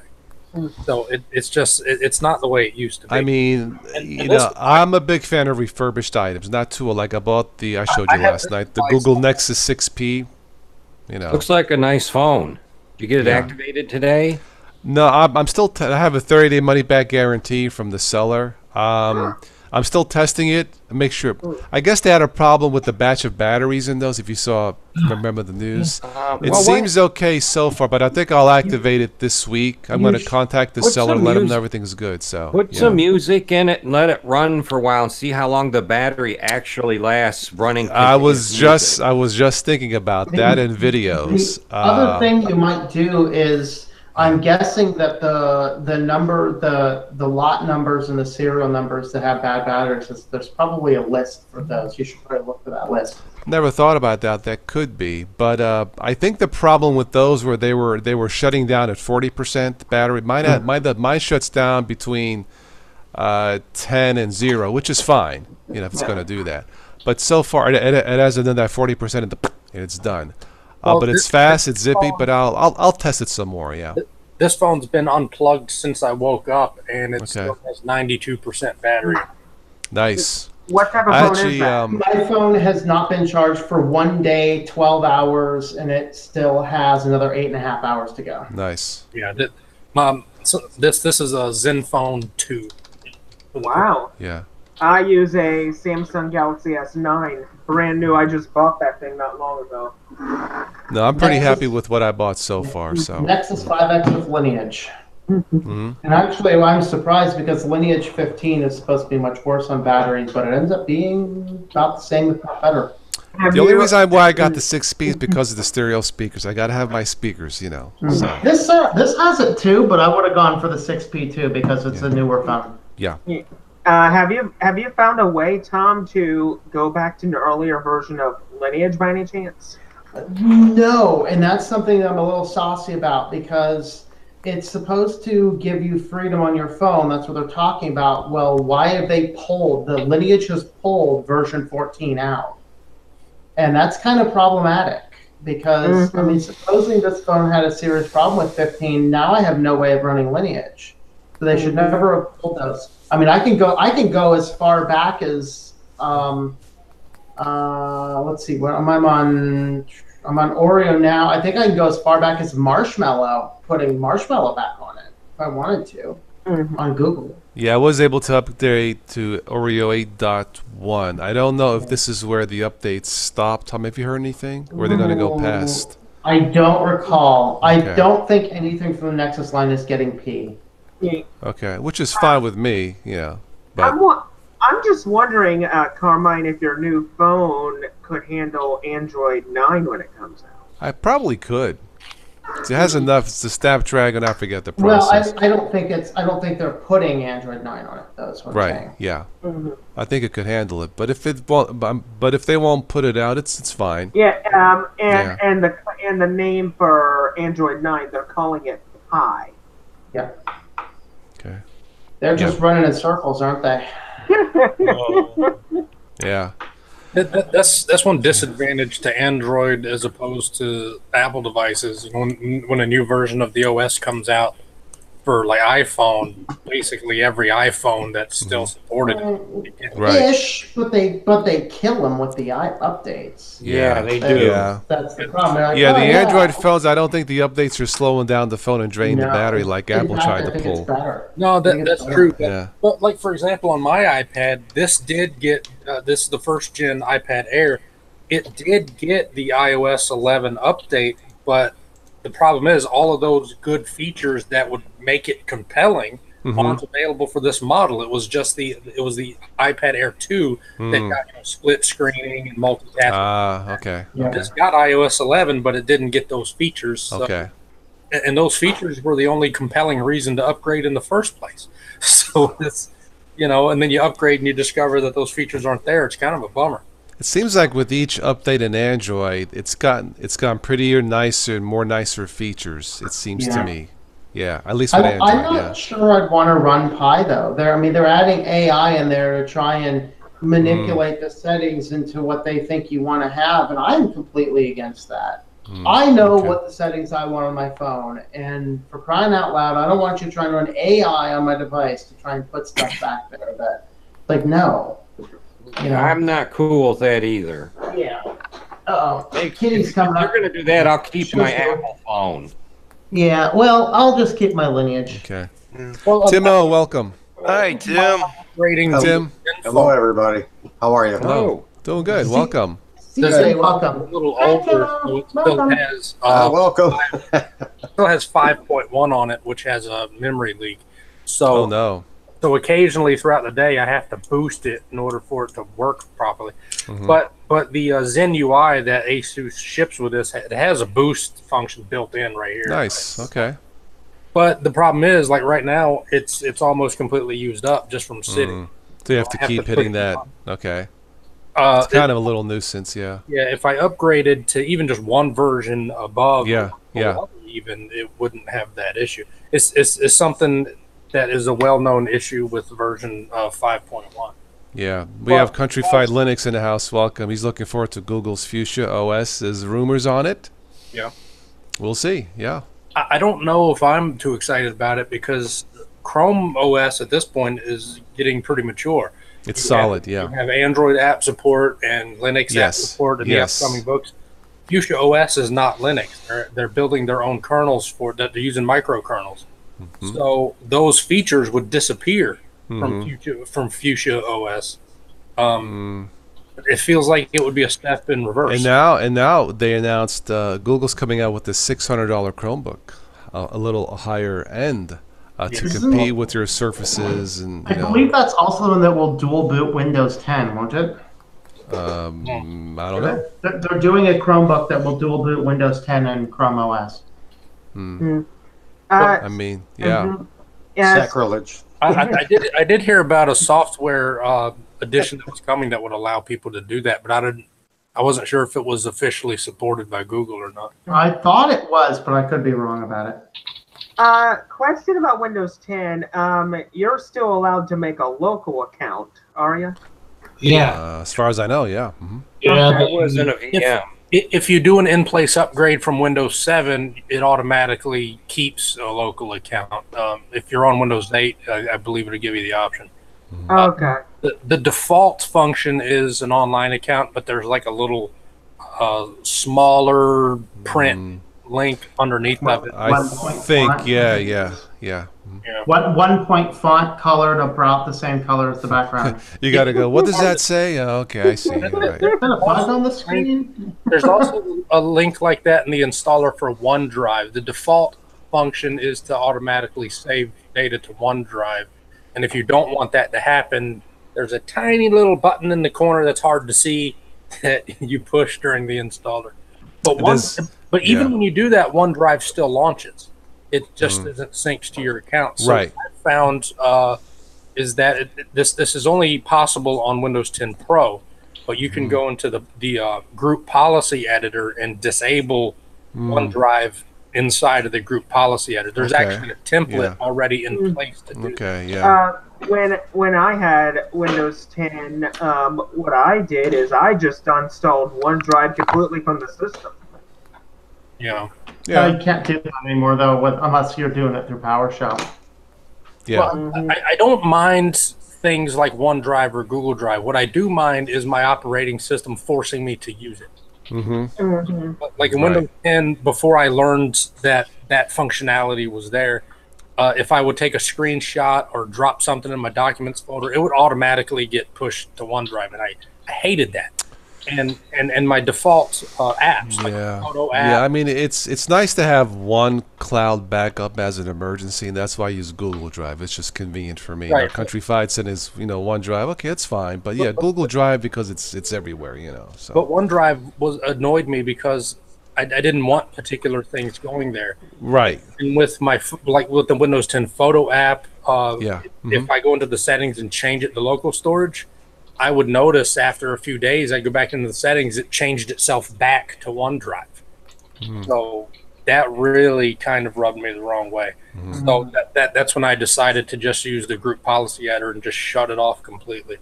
So it's not the way it used to be. I mean, I'm a big fan of refurbished items, not too like I bought I showed you last night, the Google Nexus 6P. Looks like a nice phone. Did you get it activated today? No, I'm still. I have a 30-day money-back guarantee from the seller. I'm still testing it. Make sure. I guess they had a problem with the batch of batteries in those. If you remember the news. It seems okay so far, but I think I'll activate it this week. I'm going to contact the seller, let them know everything's good. So put some music in it and let it run for a while and see how long the battery actually lasts running. I was just thinking about that in videos. The other thing you might do is, I'm guessing that the lot numbers and the serial numbers that have bad batteries, there's probably a list for those. You should probably look for that list. Never thought about that. That could be, but I think the problem with those were they were shutting down at 40% battery. Mine shuts down between 10 and 0, which is fine, if it's going to do that. But so far it hasn't done that 40% and it's done. But it's fast, it's zippy. But I'll test it some more. Yeah. This phone's been unplugged since I woke up, and it still has 92% battery. Nice. What type of phone is that? My phone has not been charged for 1 day, 12 hours, and it still has another 8.5 hours to go. Nice. Yeah. So this is a Zenfone 2. Wow. Yeah. I use a Samsung Galaxy S9, brand new. I just bought that thing not long ago. No, I'm pretty happy with what I bought so far. So Nexus 5X with Lineage. And actually, I'm surprised because Lineage 15 is supposed to be much worse on batteries, but it ends up being about the same, if not better. The only reason why I got the 6P is because of the stereo speakers. I got to have my speakers, So. This has it too, but I would have gone for the 6P too because it's a newer phone. Yeah. Have you found a way, Tom, to go back to an earlier version of Lineage by any chance? No, and that's something that I'm a little saucy about because it's supposed to give you freedom on your phone. That's what they're talking about. Well, why have they pulled? The Lineage has pulled version 14 out. And that's kind of problematic because, I mean, supposing this phone had a serious problem with 15, now I have no way of running Lineage. So they should never have pulled those. I mean, I can go as far back as let's see, I'm on Oreo now. I think I can go as far back as Marshmallow, putting Marshmallow back on it if I wanted to on Google. Yeah, I was able to update to Oreo 8.1. I don't know if this is where the updates stopped. Tom, have you heard anything? Or are they going to go past? I don't recall. I don't think anything from the Nexus line is getting P. Okay, which is fine with me, But I'm just wondering, Carmine, if your new phone could handle Android 9 when it comes out. I probably could. It has enough. It's the Snapdragon. I forget the process. Well, I don't think they're putting Android 9 on it. That's what I'm saying. Yeah. I think it could handle it, but if it won't, but if they won't put it out, it's fine. Yeah. And the name for Android 9, they're calling it Pi. Yeah. Okay. They're just running in circles, aren't they? Yeah. That's one disadvantage to Android as opposed to Apple devices. When a new version of the OS comes out for like iPhone, basically every iPhone that's still supported. Ish, but they kill them with the updates. Yeah, they do. That's the problem. Like, the Android phones, I don't think the updates are slowing down the phone and draining the battery like Apple tried to pull. No, that's true. But like for example, on my iPad, this did get this is the first gen iPad Air. It did get the iOS 11 update, but the problem is all of those good features that would make it compelling aren't available for this model. It was just the iPad Air 2 that got split screening and multitasking. Okay. This got iOS 11, but it didn't get those features. So, okay. And those features were the only compelling reason to upgrade in the first place. So it's, and then you upgrade and you discover that those features aren't there. It's kind of a bummer. It seems like with each update in Android, it's gotten prettier, nicer, and more nicer features. It seems to me. Yeah, at least with Android. I'm not sure I'd want to run Pi though. They're adding AI in there to try and manipulate the settings into what they think you want to have, and I'm completely against that. I know what the settings I want on my phone, and for crying out loud, I don't want you trying to run AI on my device to try and put stuff back there. That, no. I'm not cool with that either. Yeah. Kitty's coming up. If you're going to do that, I'll keep my Apple phone. Yeah, well, I'll just keep my lineage. Okay. Well, Timo, welcome. Hi, Tim. Tim. Hello, everybody. How are you? Hello. Doing good. Welcome. CJ, welcome. A little older, so it still has welcome. Still has 5.1 on it, which has a memory leak. So, oh no. So occasionally throughout the day, I have to boost it in order for it to work properly. But the Zen UI that ASUS ships with this, it has a boost function built in right here. Nice. Okay. But the problem is, like right now, it's almost completely used up just from sitting. So you have to keep hitting that. Okay. It's kind of a little nuisance, yeah. Yeah, if I upgraded to even just one version above, even it wouldn't have that issue. It's something that is a well-known issue with version 5.1. Yeah, we have Countryfied Linux in the house. Welcome. He's looking forward to Google's Fuchsia OS. There's rumors on it. Yeah. We'll see, yeah. I don't know if I'm too excited about it because Chrome OS at this point is getting pretty mature. It's solid, You have Android app support and Linux app support in the upcoming books. Fuchsia OS is not Linux. They're building their own kernels for that. They're using microkernels. So those features would disappear from Fuchsia OS. It feels like it would be a step in reverse. And now they announced Google's coming out with this $600 Chromebook, a little higher end. To compete with your Surfaces and I believe that's also the one that will dual boot Windows 10, won't it? I don't know. They're doing a Chromebook that will dual boot Windows 10 and Chrome OS. I mean, yeah. Sacrilege. I did hear about a software edition that was coming that would allow people to do that, but I wasn't sure if it was officially supported by Google or not. I thought it was, but I could be wrong about it. Question about Windows 10. You're still allowed to make a local account, are you? Yeah. As far as I know, yeah. Yeah, it was in a VM. If you do an in-place upgrade from Windows 7, it automatically keeps a local account. If you're on Windows 8, I believe it'll give you the option. Okay. The default function is an online account, but there's like a little smaller print link underneath of it. I think, yeah. One point font colored about the same color as the background. You got to go, what does that say? Oh, okay, I see. Right. There's been a bug on the screen. There's also a link like that in the installer for OneDrive. The default function is to automatically save data to OneDrive. And if you don't want that to happen, there's a tiny little button in the corner that's hard to see that you push during the installer. But even when you do that, OneDrive still launches. It just isn't synced to your account. So what I found is that this is only possible on Windows 10 Pro, but you can go into the group policy editor and disable OneDrive inside of the group policy editor. There's actually a template already in place to do that. When I had Windows 10, what I did is I just installed OneDrive completely from the system. Yeah. You can't do that anymore, though, unless you're doing it through PowerShell. Yeah. Well, I don't mind things like OneDrive or Google Drive. What I do mind is my operating system forcing me to use it. Like in Windows 10, before I learned that functionality was there, if I would take a screenshot or drop something in my documents folder, it would automatically get pushed to OneDrive, and I hated that. and my default apps, like photo app. Yeah, I mean, it's nice to have one cloud backup as an emergency, and that's why I use Google Drive. It's just convenient for me. Right. Countryfied sent his, OneDrive. Okay, it's fine, but yeah, Google Drive because it's everywhere, So. But OneDrive annoyed me because I didn't want particular things going there. Right. And with with the Windows 10 photo app, if I go into the settings and change it to local storage, I would notice after a few days, I go back into the settings, it changed itself back to OneDrive. So that really kind of rubbed me the wrong way. So that's when I decided to just use the group policy editor and just shut it off completely.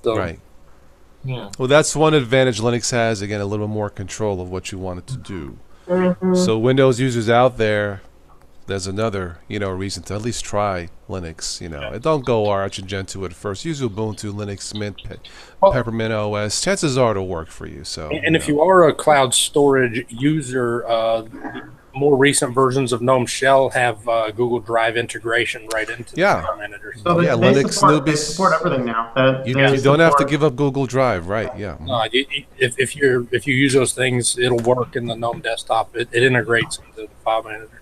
So, right. Yeah. Well, that's one advantage Linux has. Again, a little more control of what you want it to do. So Windows users out there, there's another, reason to at least try Linux. And don't go Arch and Gentoo at first. Use Ubuntu, Linux, Mint, Peppermint OS. Chances are it'll work for you. So. And if you are a cloud storage user, more recent versions of GNOME Shell have Google Drive integration right into the file manager. So Linux they support everything now. You don't have to give up Google Drive, right? Yeah. If you use those things, it'll work in the GNOME desktop. It integrates into the file manager.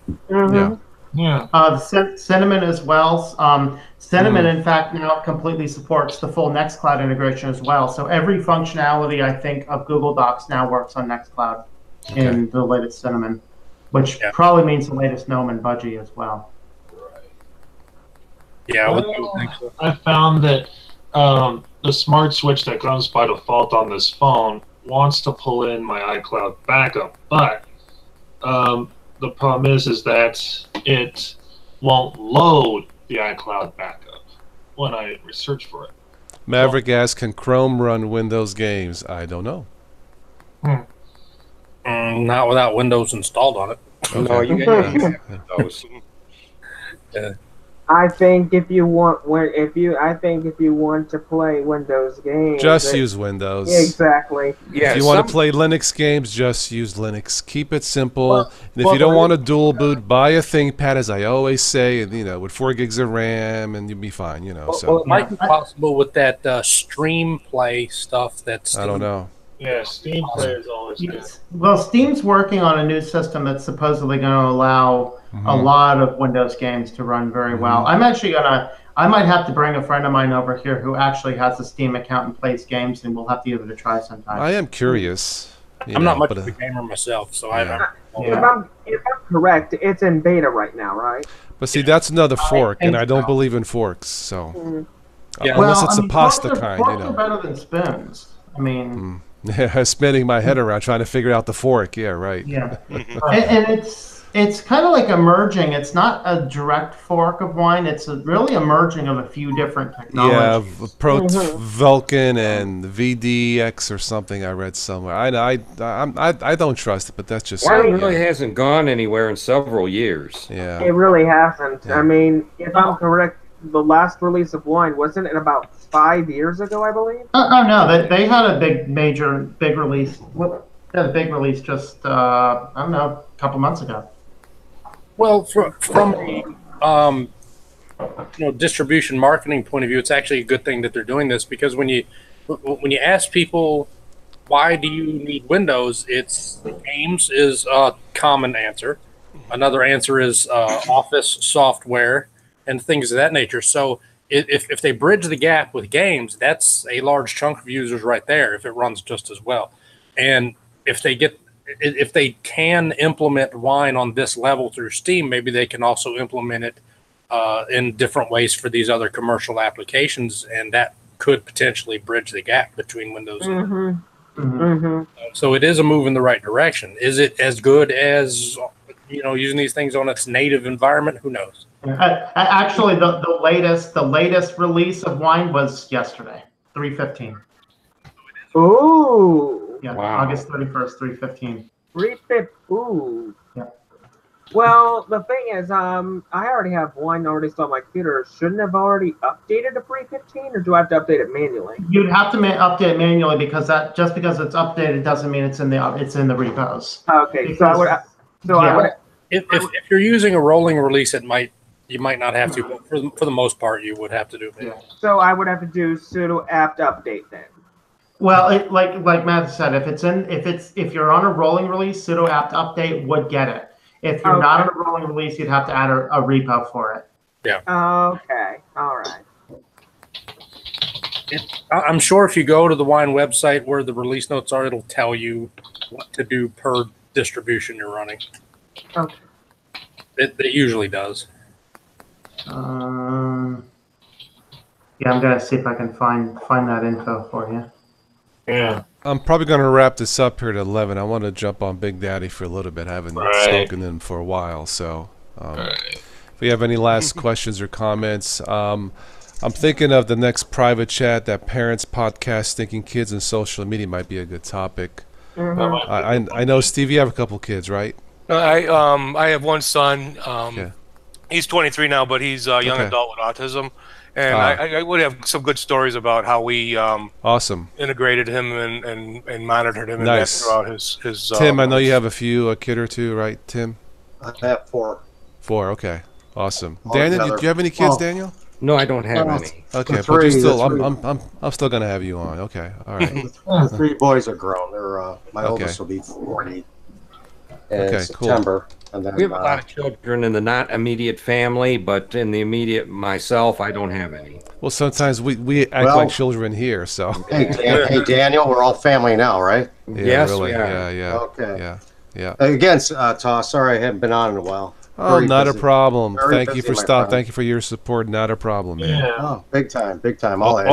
Yeah. Cinnamon as well. Cinnamon, in fact, now completely supports the full Nextcloud integration as well. So every functionality, I think, of Google Docs now works on Nextcloud in the latest Cinnamon, which probably means the latest GNOME and Budgie as well. Yeah, I found that the smart switch that comes by default on this phone wants to pull in my iCloud backup, but the problem is that it won't load the iCloud backup when I search for it. Maverick asks, can Chrome run Windows games? I don't know. Not without Windows installed on it. Okay. No, you got Windows. I think if you want to play Windows games, just use Windows. Exactly. Yeah, if you want to play Linux games, just use Linux. Keep it simple. And if you don't want to dual boot, buy a ThinkPad, as I always say, and with 4 gigs of RAM, and you'll be fine. Well, it might be possible with that Stream Play stuff. That's I don't know. Yeah, Steam Player is always good. Well, Steam's working on a new system that's supposedly going to allow a lot of Windows games to run very well. I'm actually I might have to bring a friend of mine over here who actually has a Steam account and plays games, and we'll have to give it a try sometime. I am curious. I'm not much of a gamer myself, so I don't. If I'm correct, it's in beta right now, right? But see, that's another fork, and I don't believe in forks. So unless it's a pasta kind, forks are better than spoons. I mean. Yeah, spinning my head around trying to figure out the fork. Yeah, right. Yeah, and it's kind of like a merging. It's not a direct fork of wine. It's really a merging of a few different technologies. Yeah, Vulcan and VDX or something. I read somewhere. I don't trust it, but that's just. Wine really hasn't gone anywhere in several years. Yeah, it really hasn't. Yeah. I mean, if I'm correct, the last release of Wine wasn't it about 5 years ago, I believe? Oh no, they had a big release. They had a big release just I don't know, a couple months ago. Well, from a distribution marketing point of view, it's actually a good thing that they're doing this, because when you ask people why do you need Windows, it's games is a common answer. Another answer is Office software and things of that nature. So if they bridge the gap with games, that's a large chunk of users right there if it runs just as well. And if they can implement Wine on this level through Steam, maybe they can also implement it in different ways for these other commercial applications, and that could potentially bridge the gap between Windows and So it is a move in the right direction. Is it as good as using these things on its native environment? Who knows? Actually, the latest release of Wine was yesterday, 3/15. Ooh. Yeah, wow. August 31st, 3/15. 3/15. Ooh. Yeah. Well, the thing is, I already have Wine already installed on my computer. Shouldn't have already updated to 3/15, or do I have to update it manually? You'd have to update it manually, because just because it's updated doesn't mean it's in the repos. Okay, because, If you're using a rolling release, you might not have to, but for the most part, you would have to do it. Yeah. So I would have to do sudo apt update then. Well, like Matt said, if you're on a rolling release, sudo apt update would get it. If you're not on a rolling release, you'd have to add a repo for it. Yeah. Okay. All right. I'm sure if you go to the Wine website where the release notes are, it'll tell you what to do per distribution you're running. Okay. It usually does. Yeah, I'm gonna see if I can find that info for you. Yeah. I'm probably going to wrap this up here at 11. I want to jump on Big Daddy for a little bit. I haven't spoken to him for a while. So if we have any last questions or comments, I'm thinking of the next private chat, that parents podcast thinking kids and social media might be a good topic. I know, Steve, you have a couple kids, right? I have one son. He's 23 now, but he's a young adult with autism. And I would have some good stories about how we integrated him and monitored him and throughout his Tim, I know you have a kid or two, right, Tim? I have 4. 4, okay. Awesome. Daniel, do you have any kids, Daniel? No, I don't have any. Okay, but you're still, I'm still going to have you on. Okay, all right. The 3 boys are grown. They're my oldest will be 40 in September. Cool. And then, we have a lot of children in the not immediate family, but in the immediate myself, I don't have any. Well, sometimes we act like children here, so. Hey, Daniel, we're all family now, right? Yeah, yes, really. we are. Yeah. Okay. Yeah. Again, Toss, sorry I haven't been on in a while. Oh, not busy. a problem. Very Thank you for busy, my stopping. friend. Thank you for your support. Not a problem, man. Yeah. Oh, big time. All I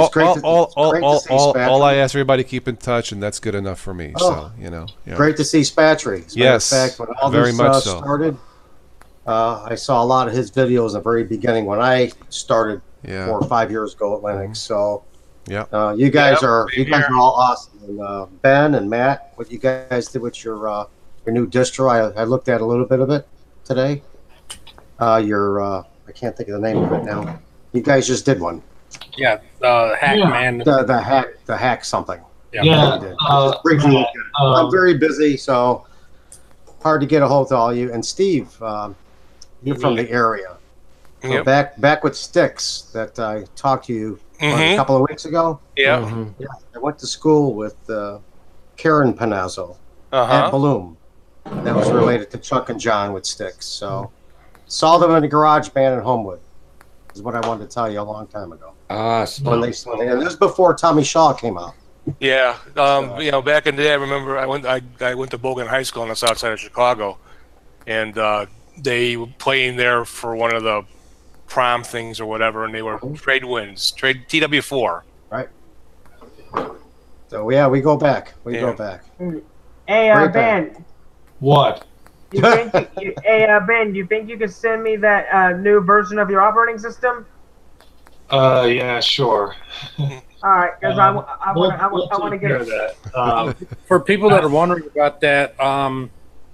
ask everybody, keep in touch, and that's good enough for me. So Great to see Spatry. As a matter of fact, when all very this much so. started, I saw a lot of his videos in the very beginning when I started 4 or 5 years ago at Linux. So you guys are all awesome. And Ben and Matt, what you guys did with your new distro, I looked at a little bit of it today. I can't think of the name of it now. You guys just did one. Yeah, Hack Man. The hack something. Yeah. I'm very busy, so hard to get a hold of all you. And Steve, you're from the area. So back with Sticks that I talked to you a couple of weeks ago. Yeah. I went to school with Karen Panazzo at Bloom. That was related to Chuck and John with Sticks. So saw them in the garage band in Homewood. Is what I wanted to tell you a long time ago. And this was before Tommy Shaw came out. Yeah, back in the day, I remember I went to Bogan High School on the south side of Chicago, and they were playing there for one of the prom things or whatever, and they were trade wins, TW4. Right. So we go back. We go back. Hey, Ben. What? Ben, do you think you could send me that new version of your operating system? Yeah, sure. All right, because I want to get that. For people that are wondering about that,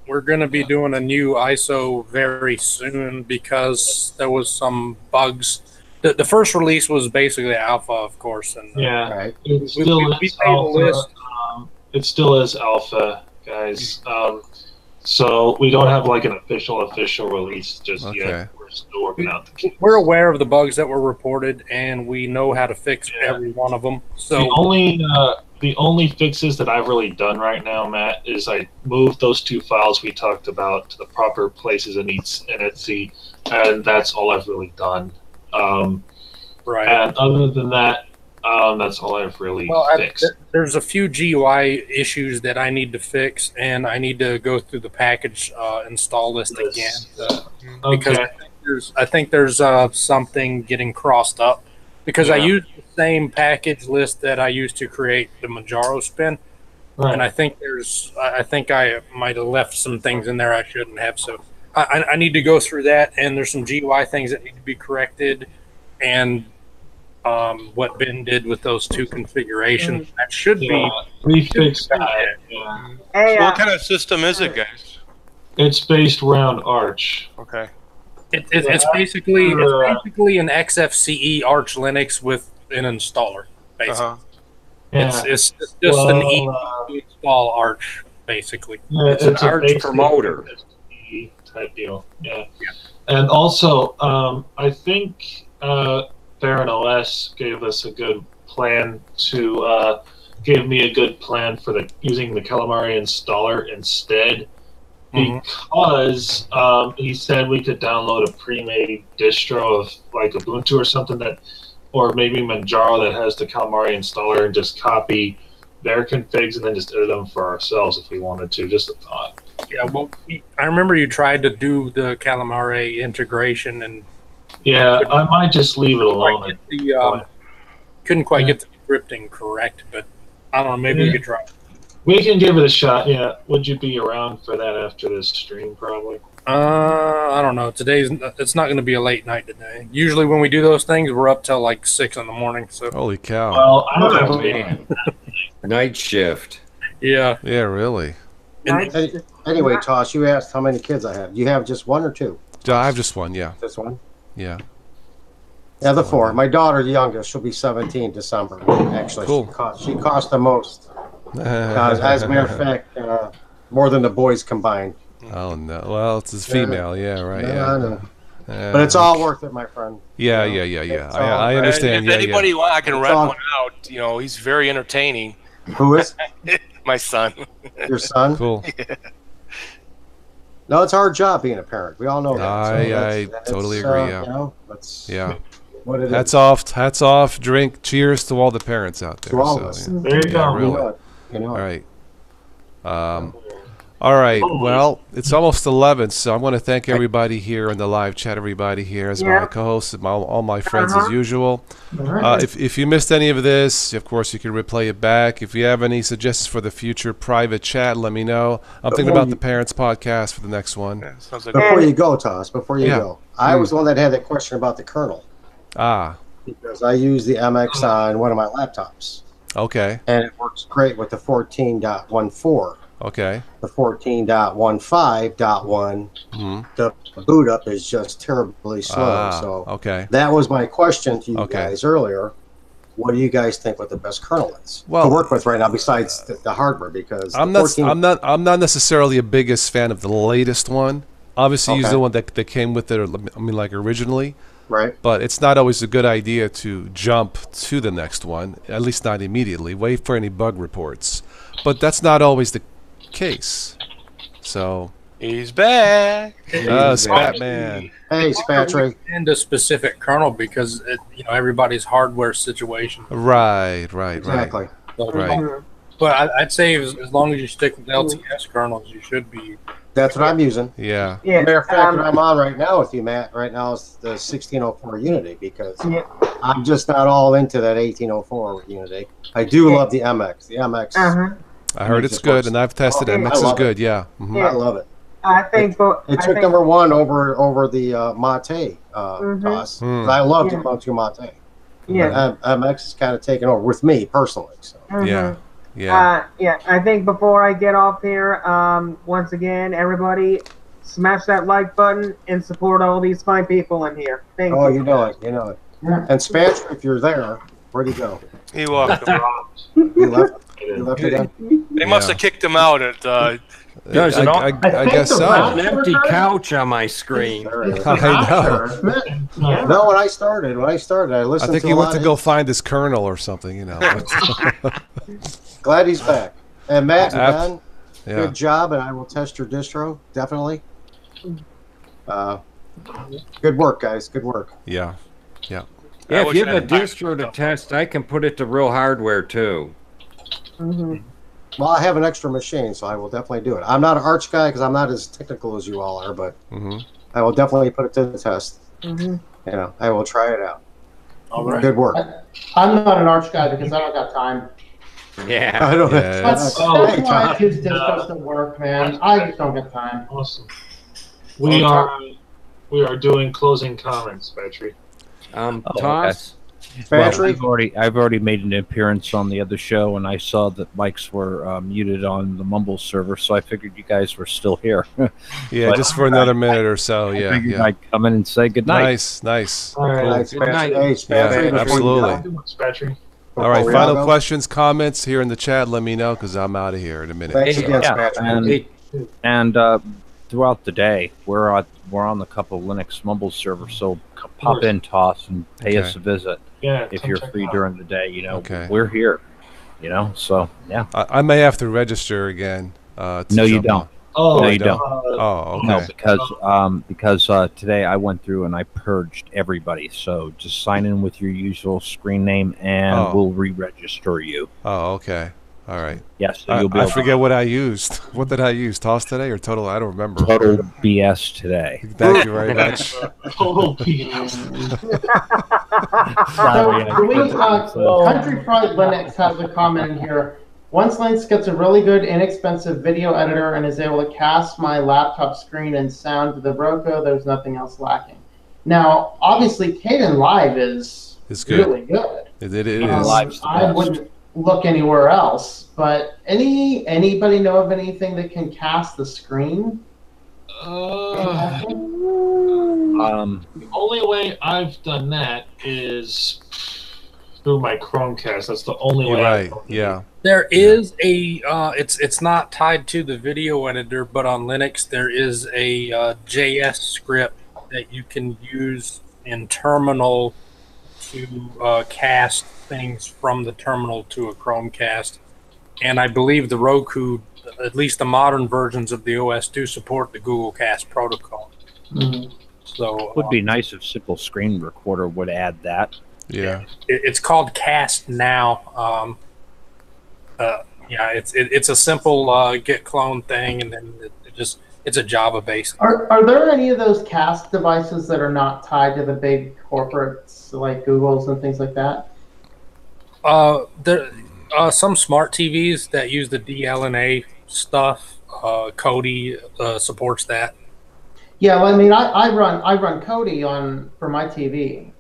we're going to be doing a new ISO very soon because there was some bugs. The first release was basically alpha, of course, and it still is alpha, guys. So we don't have like an official release just yet. We're still working out the kinks. We're aware of the bugs that were reported, and we know how to fix every one of them. So the only fixes that I've really done right now, Matt, is I moved those 2 files we talked about to the proper places in etc, and that's all I've really done. Right. And other than that, that's all I've really fixed. There's a few GUI issues that I need to fix, and I need to go through the package install list again because I think there's something getting crossed up because I use the same package list that I used to create the Manjaro spin, and I think I might have left some things in there I shouldn't have. So I need to go through that, and there's some GUI things that need to be corrected, and what Ben did with those 2 configurations. That should be we fixed that. Hey, what kind of system is it, guys? It's based around Arch. Okay. It's basically an XFCE Arch Linux with an installer. Basically, it's just an easy to install Arch. Basically, it's an Arch promoter type deal. Yeah. And also, I think Baron OS gave us a good plan to gave me a good plan for using the Calamari installer instead, because he said we could download a pre-made distro of like Ubuntu or something or maybe Manjaro that has the Calamari installer, and just copy their configs and then just edit them for ourselves if we wanted to. Just a thought. Yeah, well, I remember you tried to do the Calamari integration, and yeah, I might just leave it alone. Couldn't quite get the scripting correct, but I don't know. Maybe we could try. We can give it a shot. Yeah, would you be around for that after this stream? Probably. I don't know. It's not going to be a late night today. Usually when we do those things, we're up till like 6 in the morning. So holy cow! Well, I don't have to. Night shift. Yeah. Yeah, really. Anyway, Tosh, you asked how many kids I have. You have just one or two? I have just one. Yeah. Just one. Yeah. Yeah, the four. My daughter, the youngest, she'll be 17 December. Actually, cool. She cost the most. As a matter of fact, more than the boys combined. Oh no! Well, it's a female. Yeah, right. I know. But it's all worth it, my friend. Yeah. I understand. If anybody wants, I can rent one out. You know, he's very entertaining. Who is? My son. Your son? Cool. Yeah. No, it's a hard job being a parent. We all know that. I totally agree. Yeah. You know, what it hats off. Drink. Cheers to all the parents out there. To all of us. Yeah. There you go. Really. You know all right. All right. Well, it's almost 11, so I want to thank everybody here in the live chat. Everybody here as my co-hosts, all my friends as usual. If you missed any of this, of course you can replay it back. If you have any suggestions for the future private chat, let me know. I'm thinking about the Parents Podcast for the next one. Before you go, Toss, before you go, I was the one that had that question about the kernel. Because I use the MX on one of my laptops. Okay. And it works great with the 14.14. Okay. The 14.15.1, the boot up is just terribly slow. So that was my question to you guys earlier. What do you guys think what the best kernel is to work with right now besides the hardware? Because I'm not necessarily a biggest fan of the latest one. Obviously, use the one that came with it. I mean, like originally. Right. But it's not always a good idea to jump to the next one. At least not immediately. Wait for any bug reports. But that's not always the case. So he's back. Spatman. Hey, Spatry. And a specific kernel because everybody's hardware situation. Right. Exactly. Right. But I'd say as long as you stick with LTS kernels, you should be. That's what I'm using. Yeah. Matter of fact, what I'm on right now with you, Matt, right now is the 1604 Unity because I'm just not all into that 1804 Unity. I do love the MX. The MX. I heard it's good, and I've tested it. MX is good. Yeah. I love it. I think it took number one over the Mate toss. I loved Ubuntu Mate. Yeah. MX is kind of taken over with me personally. So. Yeah. I think before I get off here, once again, everybody, smash that like button and support all these fine people in here. Thank you. You know it. Yeah. And Spatch, if you're there, where'd he go? He walked around. He left again? They must have kicked him out at. I guess so. An empty couch on my screen. I know. No, when I started, I listened. I think he went to go find his kernel or something. Glad he's back. And Matt and Ben, good job, and I will test your distro definitely. Good work, guys. Good work. Yeah. Yeah, if you have a distro to test, I can put it to real hardware too. Well, I have an extra machine, so I will definitely do it. I'm not an Arch guy because I'm not as technical as you all are, but I will definitely put it to the test. I will try it out. All right. Good work. I'm not an Arch guy because I don't got time. Yeah. I don't. That's why his distro doesn't work, man. I just don't get time. Awesome. We are doing closing comments, Patrick. Toss. Well, I've already made an appearance on the other show, and I saw that mics were muted on the Mumble server, so I figured you guys were still here. Yeah, just for another minute or so. I figured I'd come in and say good night. Nice. All right, Good night. Absolutely. All right, final questions, comments here in the chat. Let me know because I'm out of here in a minute. Thanks again, and throughout the day, we're on the couple Linux Mumble servers, so pop in, Toss, and pay us a visit. Yeah, if you're free during the day, we're here. You know, so yeah. I may have to register again. No, you don't. Oh, no, you don't. Oh, okay. No, because today I went through and I purged everybody. So just sign in with your usual screen name, and we'll re-register you. Oh, okay. All right. Yes, so you'll be. I forget what I used. What did I use? Toss today or total? I don't remember. Total BS today. Thank you very much. Total BS. Country Fried Linux has a comment here. Once Linux gets a really good, inexpensive video editor and is able to cast my laptop screen and sound to the Roku, there's nothing else lacking. Now, obviously, Kden Live is really good. It is. I wouldn't look anywhere else. But anybody know of anything that can cast the screen? The only way I've done that is through my Chromecast. That's the only way. Right. Yeah. There is a it's not tied to the video editor, but on Linux there is a JS script that you can use in terminal to cast things from the terminal to a Chromecast. And I believe the Roku, at least the modern versions of the OS, do support the Google Cast protocol. Mm-hmm. So it would be nice if Simple Screen Recorder would add that. Yeah. It's called Cast Now. Yeah, it's a simple get clone thing, and then it's a Java based. Are there any of those cast devices that are not tied to the big corporates like Google's and things like that? There some smart TVs that use the DLNA stuff. Kodi supports that. Yeah, well, I mean, I run Kodi for my TV.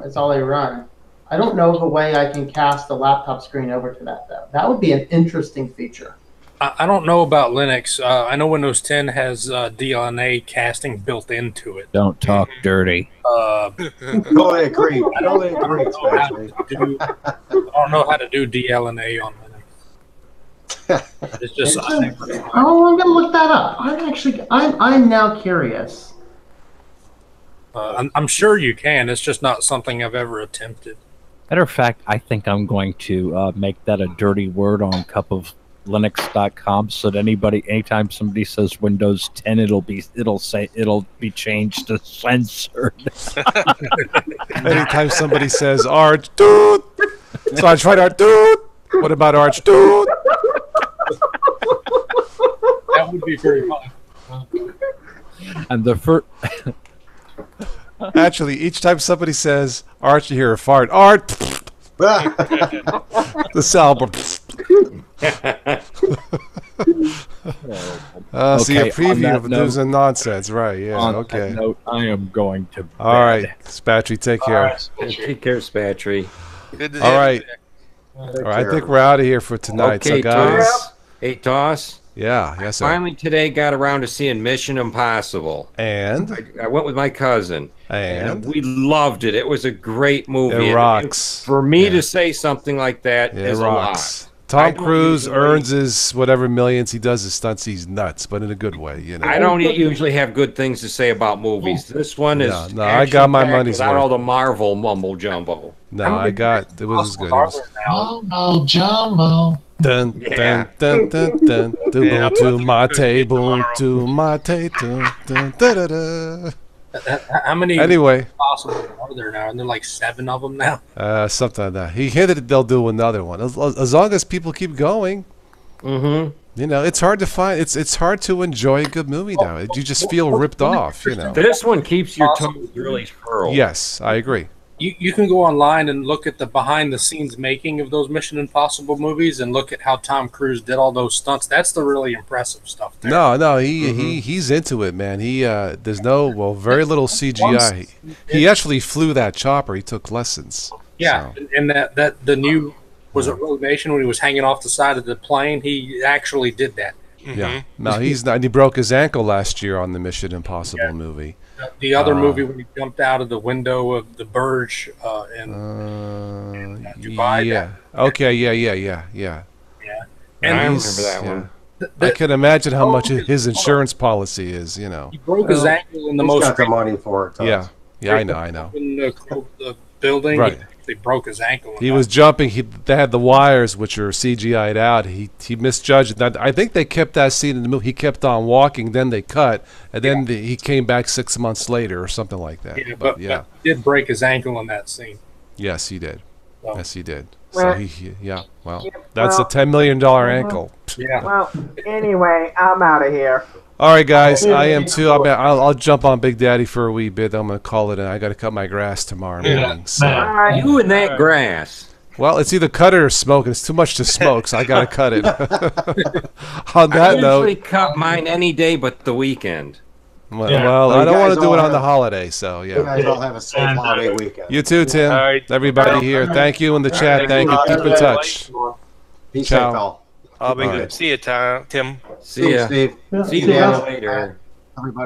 It's all I run. I don't know of a way I can cast the laptop screen over to that, though. That would be an interesting feature. I don't know about Linux. I know Windows 10 has DLNA casting built into it. Don't talk dirty. Totally agree. Totally agree. I don't know how to do DLNA on Linux. It's just. Oh, I'm gonna look that up. I'm now curious. I'm sure you can. It's just not something I've ever attempted. Matter of fact, I think I'm going to make that a dirty word on cupoflinux.com so that anytime somebody says Windows 10, it'll be changed to censored. Anytime somebody says Arch dude, so I tried Arch dude. What about Arch dude? That would be pretty fun. And the first. Actually, each time somebody says Arch, you hear a fart. Art. The salver. See a preview of news and nonsense, right? Yeah. On okay. that note, I am going to. All right, Spatry, take care. Right, take care, Spatry. Good to All see right. you. All right. I think we're out of here for tonight. Okay, so guys. Toss. Hey, Toss. Yeah. Yes, sir. Finally today got around to seeing Mission Impossible. And I went with my cousin. And we loved it. It was a great movie. It rocks. For me to say something like that is a lot. Tom Cruise earns his whatever millions he does his stunts. He's nuts, but in a good way, you know. I don't usually have good things to say about movies. This one is no. I got my money's without worth. all the Marvel mumbo jumbo. No, it was good. It was, Mumbo jumbo. dun dun dun dun dun dun to my table to my table. Dun, da, da, da. How many Anyway, possible are there now? And there are like 7 of them now. Something like that. He hinted that they'll do another one as long as people keep going. Mm-hmm. You know, it's hard to find. It's hard to enjoy a good movie now. You just feel ripped off. You know. This one keeps your toes really furrowed. Yes, I agree. You can go online and look at the behind-the-scenes making of those Mission Impossible movies and look at how Tom Cruise did all those stunts. That's the really impressive stuff there. No, he's into it, man. There's very little CGI. He actually flew that chopper. He took lessons. Yeah, so. and that the new was it Rogue Nation when he was hanging off the side of the plane. He actually did that. Yeah, no, he's not. And he broke his ankle last year on the Mission Impossible movie. The other movie when he jumped out of the window of the Burj in Dubai. Yeah. Okay. Yeah. And I remember that one. I can imagine how much his insurance policy is. You know. He broke his ankle in the He's most. got the money for it. Yeah. I know. In the building, right. they broke his ankle. He was jumping. They had the wires, which are CGI'd out. He misjudged that. I think they kept that scene in the movie. He kept on walking. Then they cut, and then he came back 6 months later or something like that. Yeah, but he did break his ankle in that scene. Yes, he did. So. Yes, he did. Well, so that's a $10 million ankle. Yeah. Well, anyway, I'm out of here. All right, guys, I am too. I'll jump on Big Daddy for a wee bit. I'm going to call it in. I got to cut my grass tomorrow morning. So. You and that grass. Well, it's either cut it or smoke. It's too much to smoke, so I got to cut it. On that note, I usually cut mine any day but the weekend. Well, I don't want to do it on the holiday, so yeah. You guys all have a safe holiday weekend. You too, Tim. All right. Everybody here, thank you in the chat. Thank you. Keep in touch. Be safe, all. I'll be good. See you, Tim. See ya. Steve. See you later. Everybody.